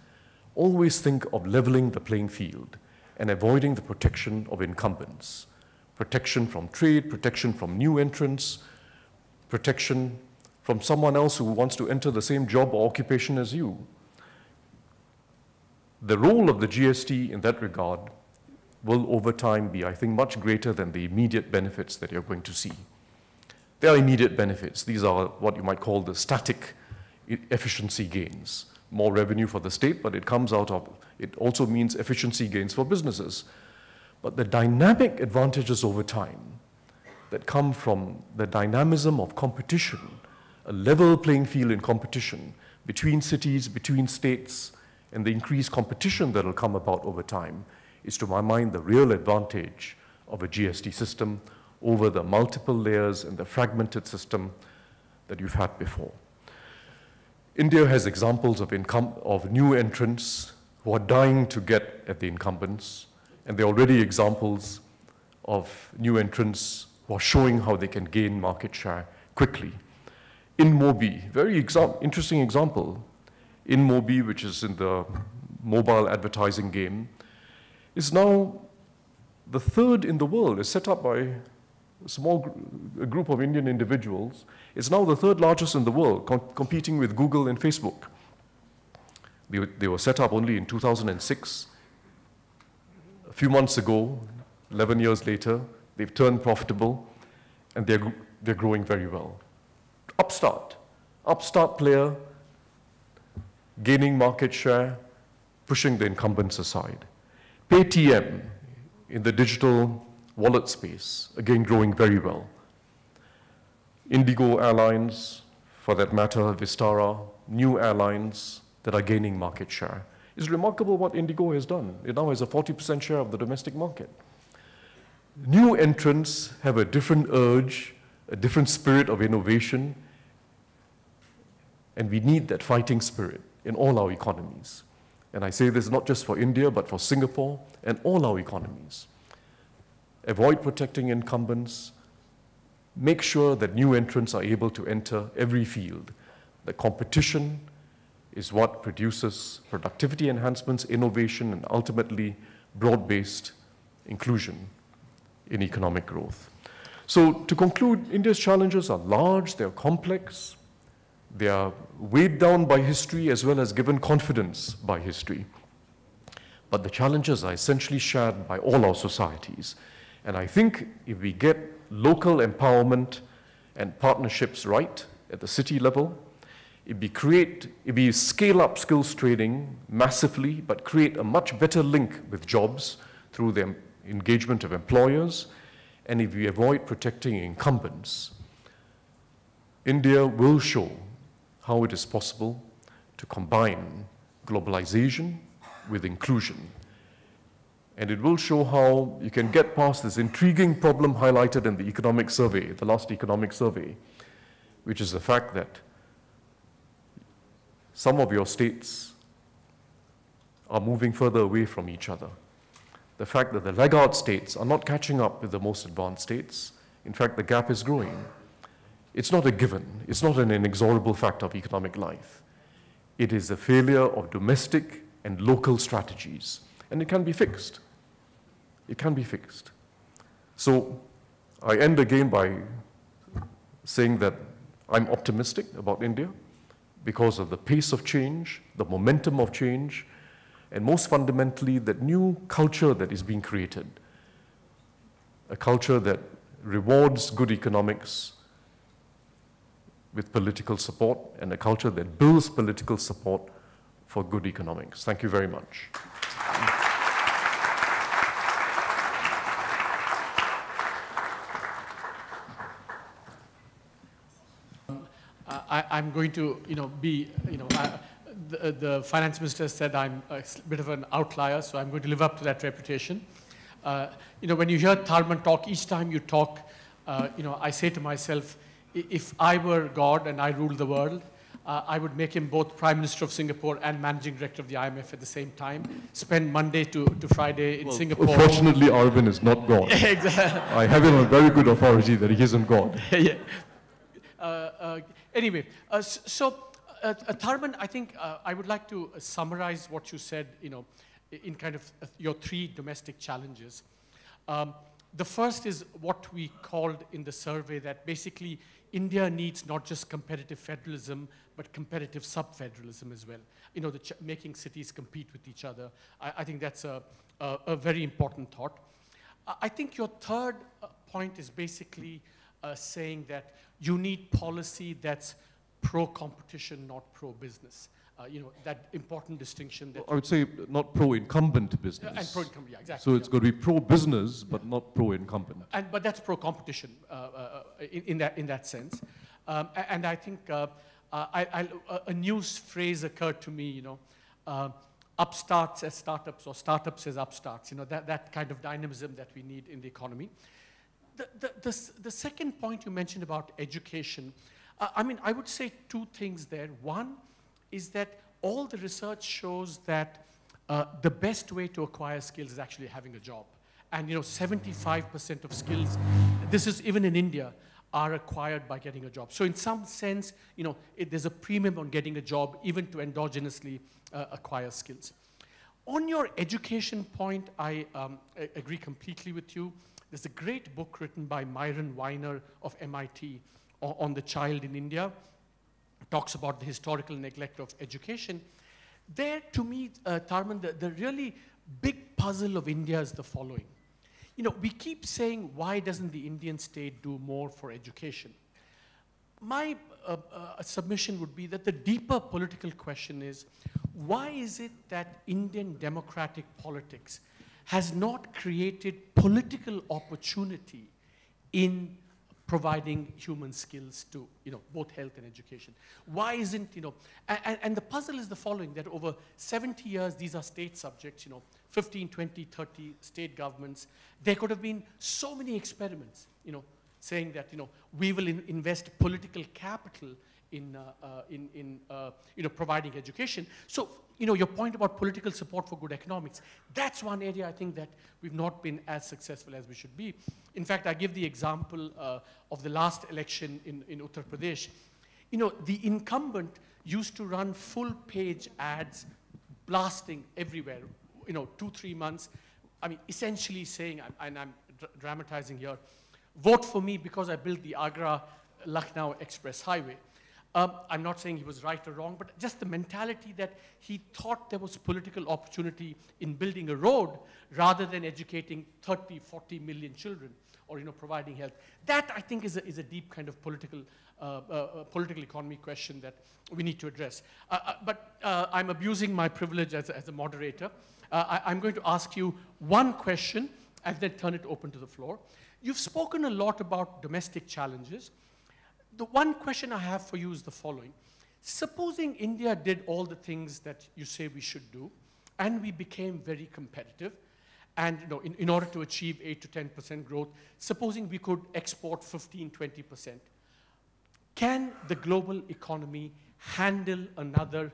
F: always think of leveling the playing field and avoiding the protection of incumbents. Protection from trade, protection from new entrants, protection from someone else who wants to enter the same job or occupation as you. The role of the GST in that regard will over time be, I think, much greater than the immediate benefits that you're going to see. There are immediate benefits. These are what you might call the static efficiency gains. More revenue for the state, but it comes out of, it also means efficiency gains for businesses. But the dynamic advantages over time that come from the dynamism of competition, a level playing field in competition between cities, between states, and the increased competition that will come about over time is, to my mind, the real advantage of a GST system over the multiple layers and the fragmented system that you've had before. India has examples of new entrants who are dying to get at the incumbents, and there are already examples of new entrants who are showing how they can gain market share quickly. InMobi, very interesting example. InMobi, which is in the mobile advertising game, is now the third in the world. It's set up by a group of Indian individuals. It's now the third largest in the world, competing with Google and Facebook. They were set up only in 2006. A few months ago, 11 years later, they've turned profitable, and they're growing very well. Upstart player, gaining market share, pushing the incumbents aside. Paytm in the digital wallet space, again growing very well. Indigo Airlines, for that matter, Vistara, new airlines that are gaining market share. It's remarkable what Indigo has done. It now has a 40% share of the domestic market. New entrants have a different urge, a different spirit of innovation, and we need that fighting spirit in all our economies. And I say this not just for India, but for Singapore and all our economies. Avoid protecting incumbents. Make sure that new entrants are able to enter every field. The competition is what produces productivity enhancements, innovation, and ultimately broad-based inclusion in economic growth. So to conclude, India's challenges are large, they're complex, They are weighed down by history as well as given confidence by history. But the challenges are essentially shared by all our societies. And I think if we get local empowerment and partnerships right at the city level, if we scale up skills training massively, but create a much better link with jobs through the engagement of employers, and if we avoid protecting incumbents, India will show how it is possible to combine globalization with inclusion. And it will show how you can get past this intriguing problem highlighted in the economic survey, the last economic survey, which is the fact that some of your states are moving further away from each other. The fact that the laggard states are not catching up with the most advanced states. In fact, the gap is growing. It's not a given. It's not an inexorable fact of economic life. It is a failure of domestic and local strategies. And it can be fixed. It can be fixed. So I end again by saying that I'm optimistic about India because of the pace of change, the momentum of change, and most fundamentally, that new culture that is being created, a culture that rewards good economics with political support, and a culture that builds political support for good economics. Thank you very much.
E: I'm going to, the finance minister said I'm a bit of an outlier, so I'm going to live up to that reputation. When you hear Tharman talk, each time you talk, I say to myself, if I were God and I ruled the world, I would make him both Prime Minister of Singapore and Managing Director of the IMF at the same time, spend Monday to Friday in Singapore.
F: Fortunately, Arvind is not God.
E: Exactly.
F: I have him on very good authority that he isn't God.
E: Yeah. Anyway, Tharman, I think I would like to summarize what you said, in kind of your three domestic challenges. The first is what we called in the survey that basically India needs not just competitive federalism, but competitive sub-federalism as well. Making cities compete with each other. I think that's a very important thought. I think your third point is basically saying that you need policy that's pro-competition, not pro-business. That important distinction. That
F: I would say not pro-incumbent business.
E: And pro-incumbent, yeah, exactly.
F: So it's got to be pro-business, but not pro-incumbent.
E: But that's pro-competition in that sense. And I think a new phrase occurred to me, upstarts as startups or startups as upstarts, that kind of dynamism that we need in the economy. The second point you mentioned about education, I would say two things there. One is that all the research shows that the best way to acquire skills is actually having a job. And 75% of skills, this is even in India, are acquired by getting a job. So in some sense, there's a premium on getting a job even to endogenously acquire skills. On your education point, I agree completely with you. There's a great book written by Myron Weiner of MIT on the child in India. It talks about the historical neglect of education. There, to me, Tharman, the really big puzzle of India is the following. We keep saying, why doesn't the Indian state do more for education? My submission would be that the deeper political question is, why is it that Indian democratic politics has not created political opportunity in providing human skills to, both health and education? Why isn't, and the puzzle is the following, that over 70 years, these are state subjects, 15, 20, 30 state governments. There could have been so many experiments, saying that, we will invest political capital in providing education. So, your point about political support for good economics, that's one area I think that we've not been as successful as we should be. In fact, I give the example of the last election in Uttar Pradesh. The incumbent used to run full-page ads blasting everywhere, 2-3 months. Essentially saying, and I'm dramatizing here, vote for me because I built the Agra-Lucknow Express Highway. I'm not saying he was right or wrong, but just the mentality that he thought there was political opportunity in building a road rather than educating 30, 40 million children or providing health. That, I think, is a deep kind of political economy question that we need to address. But I'm abusing my privilege as a moderator. I'm going to ask you one question and then turn it open to the floor. You've spoken a lot about domestic challenges. The one question I have for you is the following. Supposing India did all the things that you say we should do, and we became very competitive, and in order to achieve 8 to 10% growth, supposing we could export 15, 20%, can the global economy handle another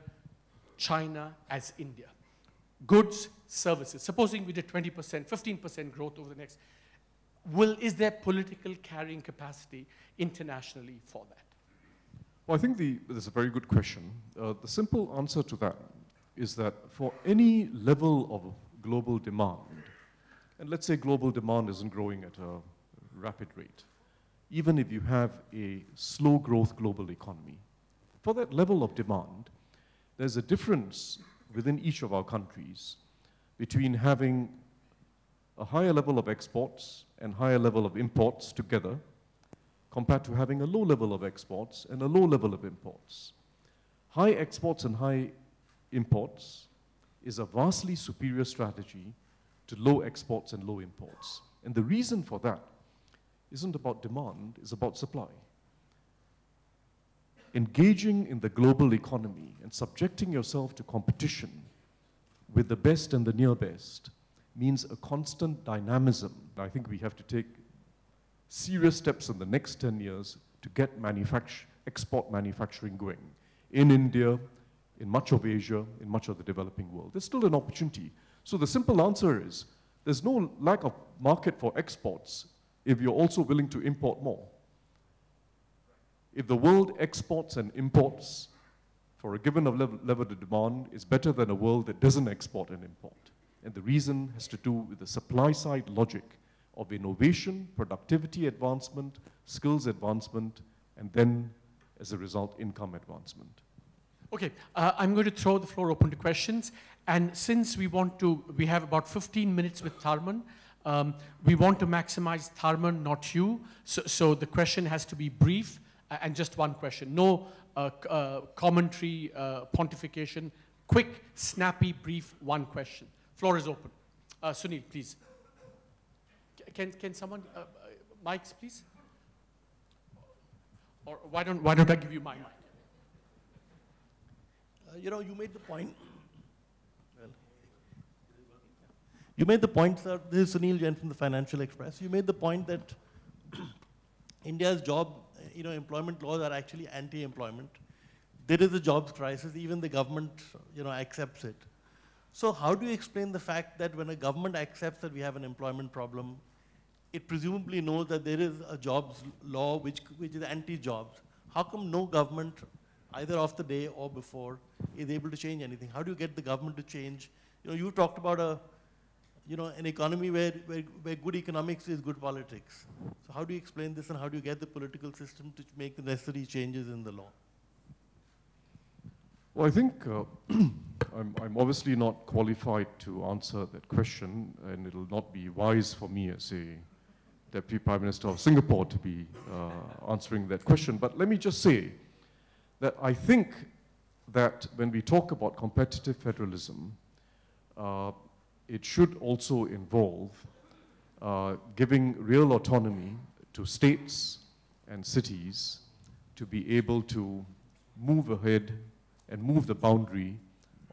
E: China as India? Goods, services. Supposing we did 20%, 15% growth over the next, is there political carrying capacity internationally for that?
F: Well, I think that's a very good question. The simple answer to that is that for any level of global demand, and let's say global demand isn't growing at a rapid rate, even if you have a slow growth global economy, for that level of demand, there's a difference within each of our countries between having a higher level of exports and higher level of imports together compared to having a low level of exports and a low level of imports. High exports and high imports is a vastly superior strategy to low exports and low imports. And the reason for that isn't about demand, it's about supply. Engaging in the global economy and subjecting yourself to competition with the best and the near best means a constant dynamism. I think we have to take serious steps in the next 10 years to get export manufacturing going in India, in much of Asia, in much of the developing world. There's still an opportunity. So the simple answer is, there's no lack of market for exports if you're also willing to import more. If the world exports and imports for a given level of demand is better than a world that doesn't export and import. And the reason has to do with the supply side logic of innovation, productivity advancement, skills advancement, and then, as a result, income advancement.
E: Okay, I'm going to throw the floor open to questions. And since we have about 15 minutes with Tharman, we want to maximize Tharman, not you. So the question has to be brief and just one question. No commentary, pontification, quick, snappy, brief, one question. Floor is open. Sunil, please. Can someone, mics, please? Or why don't I give you my mic?
G: You made the point. Well, you made the point, sir. This is Sunil Jain from the Financial Express. You made the point that India's employment laws are actually anti-employment. There is a jobs crisis. Even the government, accepts it. So how do you explain the fact that when a government accepts that we have an employment problem, it presumably knows that there is a jobs law which is anti-jobs? How come no government, either of the day or before, is able to change anything? How do you get the government to change? You talked about an economy where good economics is good politics. So how do you explain this, and how do you get the political system to make the necessary changes in the law?
F: Well, I think I'm obviously not qualified to answer that question, and it'll not be wise for me as a Deputy Prime Minister of Singapore to be answering that question. But let me just say that I think that when we talk about competitive federalism, it should also involve giving real autonomy to states and cities to be able to move ahead and move the boundary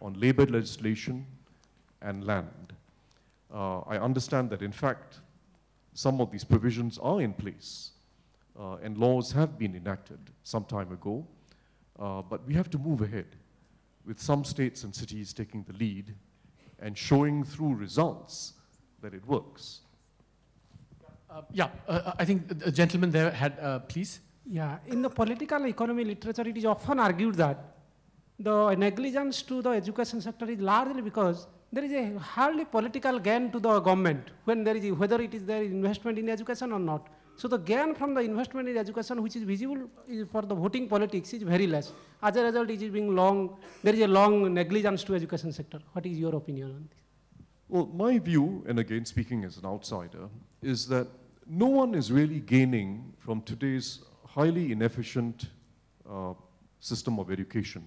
F: on labor legislation and land. I understand that, in fact, some of these provisions are in place and laws have been enacted some time ago, but we have to move ahead with some states and cities taking the lead and showing through results that it works.
E: I think the gentleman there had, please.
H: Yeah, in the political economy literature, it is often argued that the negligence to the education sector is largely because there is a hardly political gain to the government when there is whether it is their investment in education or not. So the gain from the investment in education, which is visible for the voting politics, is very less. As a result, it is being there is a long negligence to education sector. What is your opinion on this?
F: Well, my view, and again speaking as an outsider, is that no one is really gaining from today's highly inefficient system of education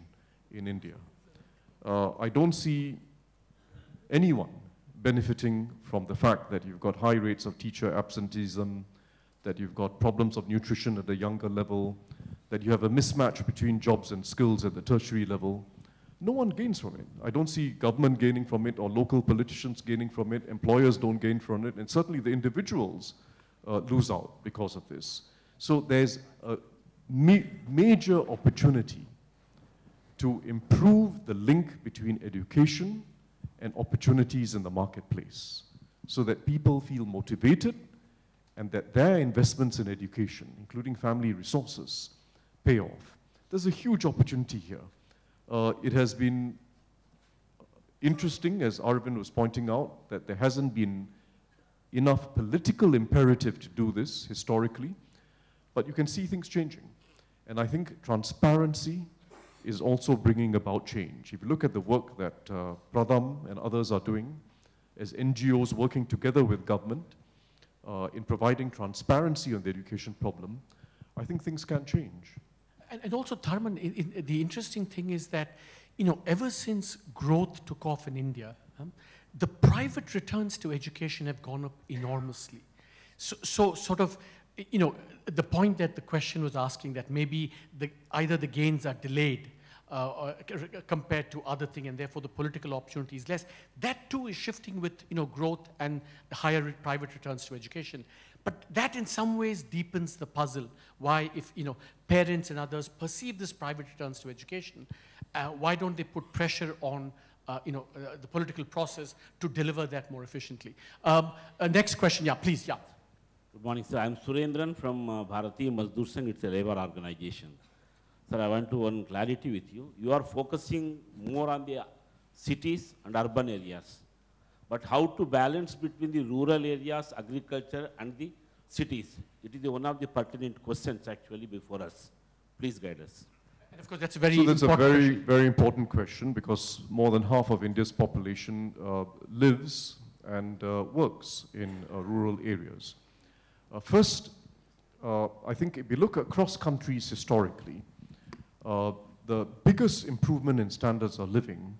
F: in India. I don't see anyone benefiting from the fact that you've got high rates of teacher absenteeism, that you've got problems of nutrition at a younger level, that you have a mismatch between jobs and skills at the tertiary level. No one gains from it. I don't see government gaining from it or local politicians gaining from it. Employers don't gain from it, and certainly the individuals lose out because of this. So there's a major opportunity to improve the link between education and opportunities in the marketplace so that people feel motivated and that their investments in education, including family resources, pay off. There's a huge opportunity here. It has been interesting, as Arvind was pointing out, that there hasn't been enough political imperative to do this historically, but you can see things changing. And I think transparency is also bringing about change. If you look at the work that Pradham and others are doing as NGOs working together with government in providing transparency on the education problem, I think things can change.
E: And also, Tharman, the interesting thing is that, you know, ever since growth took off in India, the private returns to education have gone up enormously. So sort of, you know, the point that the question was asking, that maybe either the gains are delayed compared to other thing, and therefore the political opportunity is less. That too is shifting with, you know, growth and higher private returns to education. But that in some ways deepens the puzzle. Why, if, you know, parents and others perceive this private returns to education, why don't they put pressure on the political process to deliver that more efficiently? Next question, yeah, please, yeah.
I: Good morning, sir. I'm Surendran from Bharatiya Mazdoor Sangh. It's a labor organization. Sir, I want to one clarity with you. You are focusing more on the cities and urban areas. But how to balance between the rural areas, agriculture, and the cities? It is one of the pertinent questions actually before us. Please guide us.
E: And of course, that's a very important
F: very important question, because more than half of India's population lives and works in rural areas. First, I think if we look across countries historically, the biggest improvement in standards of living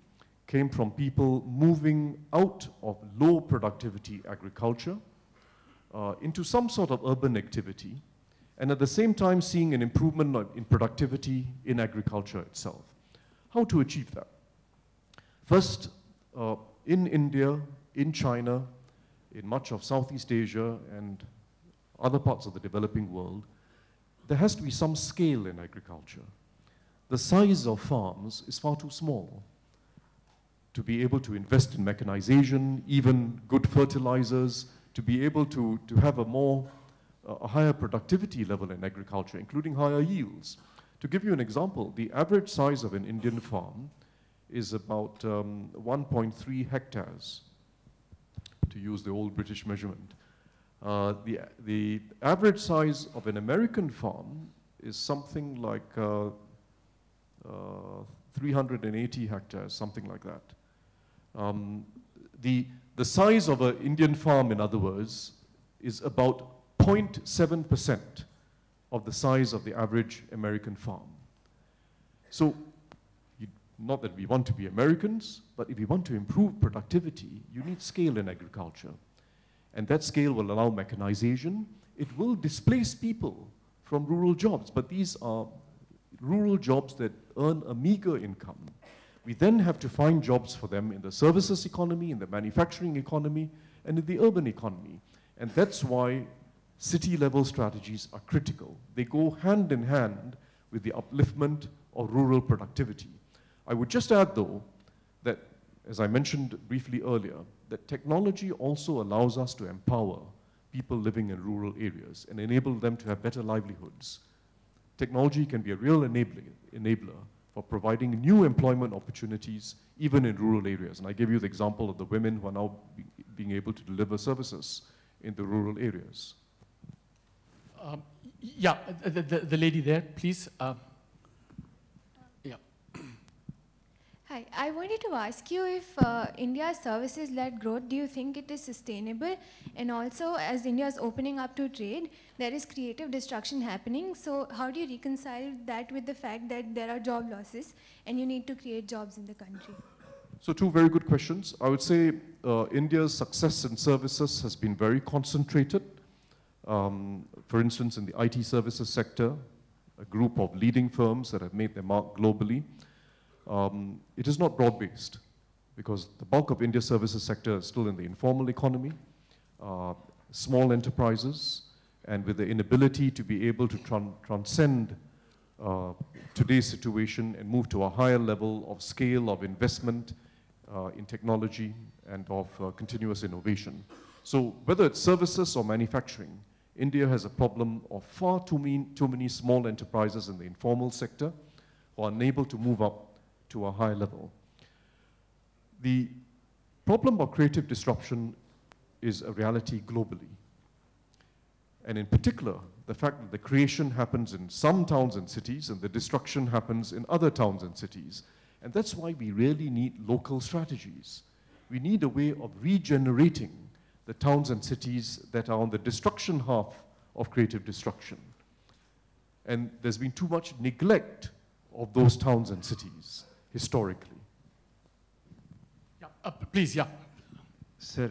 F: came from people moving out of low productivity agriculture into some sort of urban activity, and at the same time seeing an improvement in productivity in agriculture itself. How to achieve that? First, in India, in China, in much of Southeast Asia and other parts of the developing world, there has to be some scale in agriculture. The size of farms is far too small to be able to invest in mechanization, even good fertilizers, to be able to have a higher productivity level in agriculture, including higher yields. To give you an example, the average size of an Indian farm is about 1.3 hectares, to use the old British measurement. The average size of an American farm is something like 380 hectares, something like that. The size of an Indian farm, in other words, is about 0.7% of the size of the average American farm. So, not that we want to be Americans, but if we want to improve productivity, you need scale in agriculture. And that scale will allow mechanization. It will displace people from rural jobs, but these are rural jobs that earn a meager income. We then have to find jobs for them in the services economy, in the manufacturing economy, and in the urban economy. And that's why city-level strategies are critical. They go hand in hand with the upliftment of rural productivity. I would just add, though, that, as I mentioned briefly earlier, that technology also allows us to empower people living in rural areas and enable them to have better livelihoods. Technology can be a real enabler for providing new employment opportunities even in rural areas. And I gave you the example of the women who are now being able to deliver services in the rural areas.
E: Yeah, the lady there, please. Yeah.
J: Hi, I wanted to ask you if India's services-led growth, do you think it is sustainable? And also, as India is opening up to trade, there is creative destruction happening. So how do you reconcile that with the fact that there are job losses and you need to create jobs in the country?
F: So two very good questions. I would say India's success in services has been very concentrated. For instance, in the IT services sector, a group of leading firms that have made their mark globally. It is not broad-based because the bulk of India's services sector is still in the informal economy, small enterprises, and with the inability to be able to transcend today's situation and move to a higher level of scale of investment in technology and of continuous innovation. So whether it's services or manufacturing, India has a problem of far too many small enterprises in the informal sector who are unable to move up to a high level. The problem of creative disruption is a reality globally. And in particular, the fact that the creation happens in some towns and cities and the destruction happens in other towns and cities. And that's why we really need local strategies. We need a way of regenerating the towns and cities that are on the destruction half of creative destruction. And there's been too much neglect of those towns and cities historically.
E: Yeah, please, yeah.
K: Sir,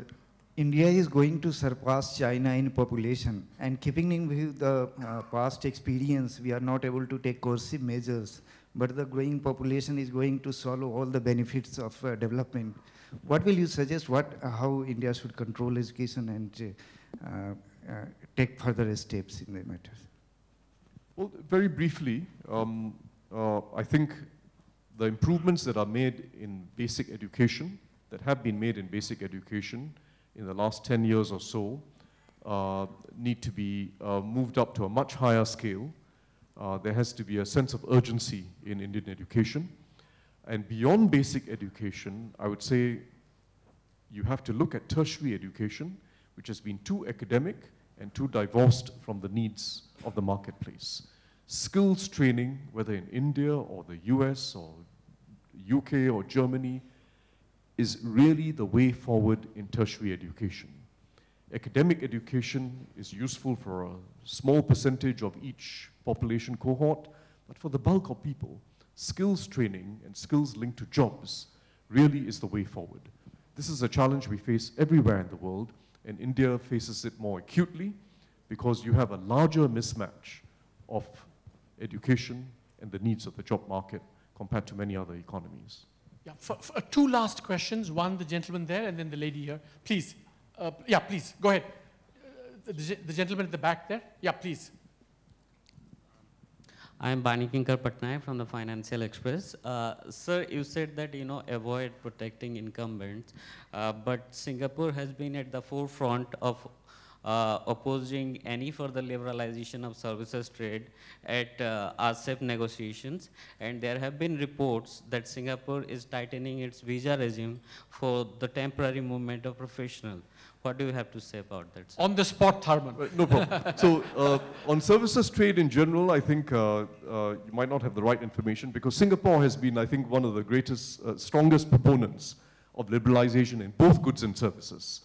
K: India is going to surpass China in population, and keeping in view the past experience, we are not able to take coercive measures, but the growing population is going to swallow all the benefits of development. What will you suggest, how India should control education and take further steps in the matter?
F: Well, very briefly, I think the improvements that are made in basic education, that have been made in basic education in the last 10 years or so, need to be moved up to a much higher scale. There has to be a sense of urgency in Indian education. And beyond basic education, I would say you have to look at tertiary education, which has been too academic and too divorced from the needs of the marketplace. Skills training, whether in India or the US or UK or Germany, is really the way forward in tertiary education. Academic education is useful for a small percentage of each population cohort, but for the bulk of people, skills training and skills linked to jobs really is the way forward. This is a challenge we face everywhere in the world, and India faces it more acutely because you have a larger mismatch of education and the needs of the job market compared to many other economies.
E: Yeah, for two last questions, one the gentleman there and then the lady here. Please, yeah, please, go ahead. The gentleman at the back there, yeah, please.
L: I am Banikinkar Patnaik from the Financial Express. Sir, you said that, avoid protecting incumbents, but Singapore has been at the forefront of opposing any further liberalization of services trade at RCEP negotiations, and there have been reports that Singapore is tightening its visa regime for the temporary movement of professionals. What do you have to say about that, sir?
E: On the spot, Tharman.
F: No problem. So on services trade in general, I think you might not have the right information because Singapore has been, I think, one of the greatest, strongest proponents of liberalization in both goods and services.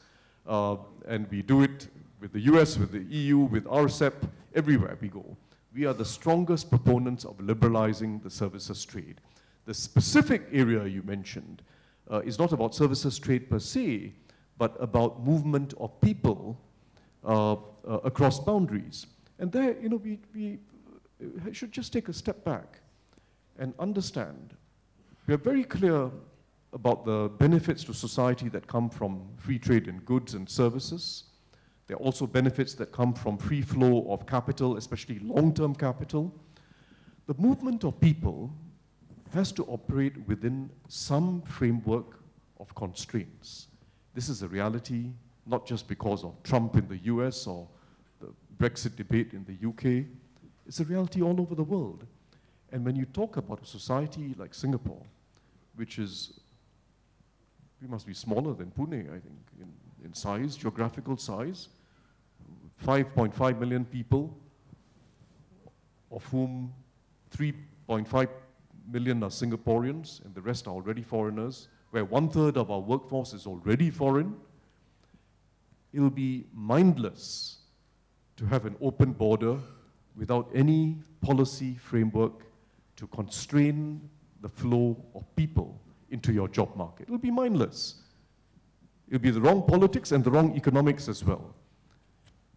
F: And we do it with the US, with the EU, with RCEP, everywhere we go. We are the strongest proponents of liberalizing the services trade. The specific area you mentioned is not about services trade per se, but about movement of people across boundaries. And there, we should just take a step back and understand. We are very clear about the benefits to society that come from free trade in goods and services. There are also benefits that come from free flow of capital, especially long-term capital. The movement of people has to operate within some framework of constraints. This is a reality, not just because of Trump in the US or the Brexit debate in the UK. It's a reality all over the world. And when you talk about a society like Singapore, which is, we must be smaller than Pune, I think, in size, geographical size, 5.5 million people, of whom 3.5 million are Singaporeans and the rest are already foreigners, where 1/3 of our workforce is already foreign, it'll be mindless to have an open border without any policy framework to constrain the flow of people into your job market. It'll be mindless. It'll be the wrong politics and the wrong economics as well.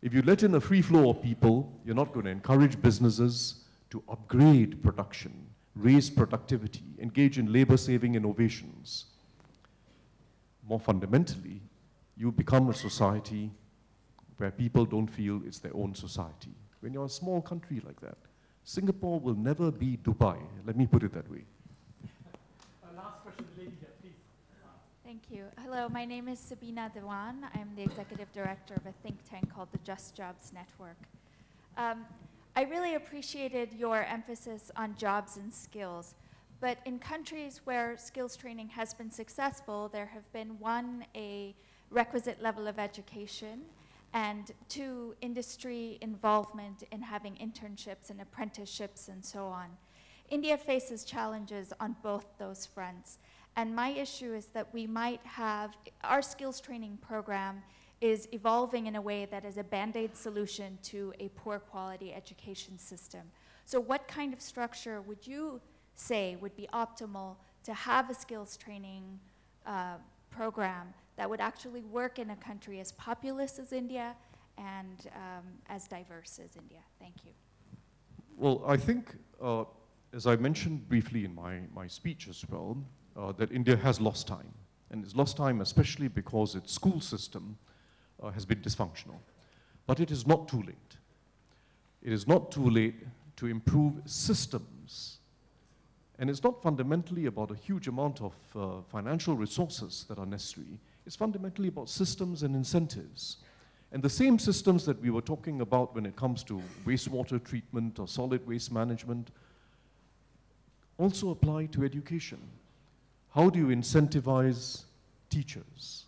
F: If you let in a free flow of people, you're not going to encourage businesses to upgrade production, raise productivity, engage in labor-saving innovations. More fundamentally, you become a society where people don't feel it's their own society. When you're a small country like that, Singapore will never be Dubai. Let me put it that way.
E: Last question, lady here, please.
M: Thank you. Hello, my name is Sabina Dewan. I'm the executive director of a think tank called the Just Jobs Network. I really appreciated your emphasis on jobs and skills, but in countries where skills training has been successful, there have been, one, a requisite level of education, and two, industry involvement in having internships and apprenticeships and so on. India faces challenges on both those fronts. And my issue is that we might have, our skills training program is evolving in a way that is a Band-Aid solution to a poor quality education system. So what kind of structure would you say would be optimal to have a skills training program that would actually work in a country as populous as India and as diverse as India? Thank you.
F: Well, I think, as I mentioned briefly in my speech as well, that India has lost time. And it's lost time especially because its school system has been dysfunctional. But it is not too late. It is not too late to improve systems. And it's not fundamentally about a huge amount of financial resources that are necessary. It's fundamentally about systems and incentives. And the same systems that we were talking about when it comes to wastewater treatment or solid waste management also apply to education. How do you incentivize teachers?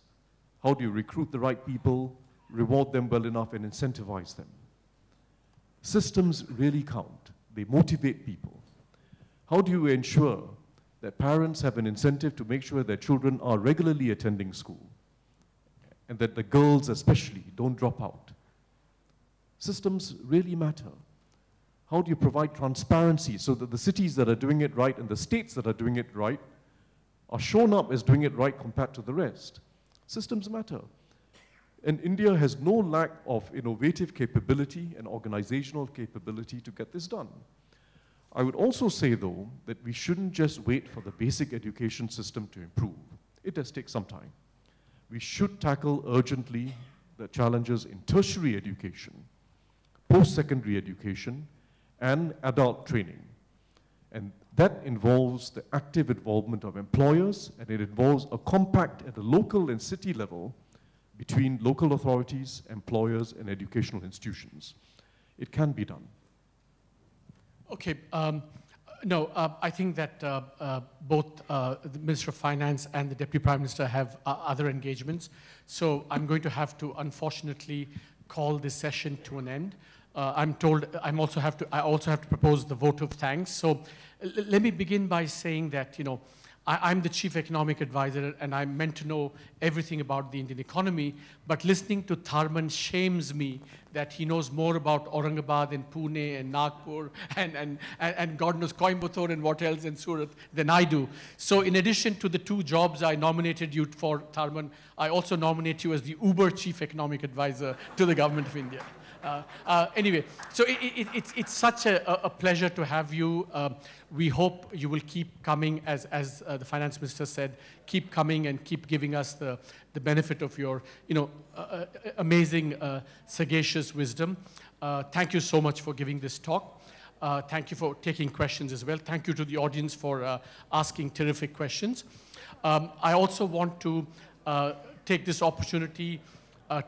F: How do you recruit the right people, reward them well enough, and incentivize them? Systems really count. They motivate people. How do you ensure that parents have an incentive to make sure their children are regularly attending school, and that the girls especially don't drop out? Systems really matter. How do you provide transparency so that the cities that are doing it right and the states that are doing it right are shown up as doing it right compared to the rest? Systems matter. And India has no lack of innovative capability and organizational capability to get this done. I would also say, though, that we shouldn't just wait for the basic education system to improve. It does take some time. We should tackle urgently the challenges in tertiary education, post-secondary education, and adult training. And that involves the active involvement of employers, and it involves a compact at the local and city level between local authorities, employers, and educational institutions. It can be done.
E: Okay. I think that both the Minister of Finance and the Deputy Prime Minister have other engagements. So I'm going to have to, unfortunately, call this session to an end. I'm told I also have to propose the vote of thanks. So let me begin by saying that, I'm the Chief Economic Advisor, and I'm meant to know everything about the Indian economy, but listening to Tharman shames me that he knows more about Aurangabad and Pune and Nagpur and God knows Coimbatore and what else in Surat than I do. So in addition to the 2 jobs I nominated you for, Tharman, I also nominate you as the Uber Chief Economic Advisor to the Government of India. Anyway, so it's such a pleasure to have you. We hope you will keep coming, as the Finance Minister said, keep coming and keep giving us the benefit of your amazing, sagacious wisdom. Thank you so much for giving this talk. Thank you for taking questions as well. Thank you to the audience for asking terrific questions. I also want to take this opportunity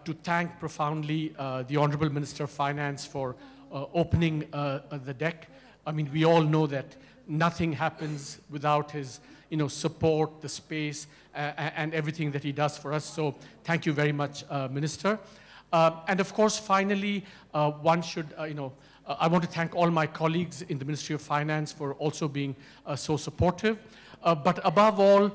E: to thank profoundly the Honorable Minister of Finance for opening the deck. I mean, we all know that nothing happens without his support, the space, and everything that he does for us. So thank you very much, Minister. And of course, finally, one should I want to thank all my colleagues in the Ministry of Finance for also being so supportive. But above all,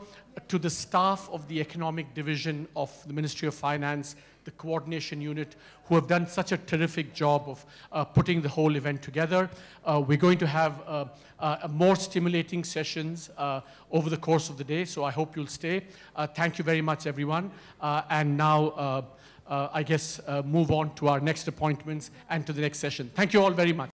E: to the staff of the Economic Division of the Ministry of Finance, the coordination unit, who have done such a terrific job of putting the whole event together. We're going to have more stimulating sessions over the course of the day, so I hope you'll stay. Thank you very much, everyone. And now, I guess, move on to our next appointments and to the next session. Thank you all very much.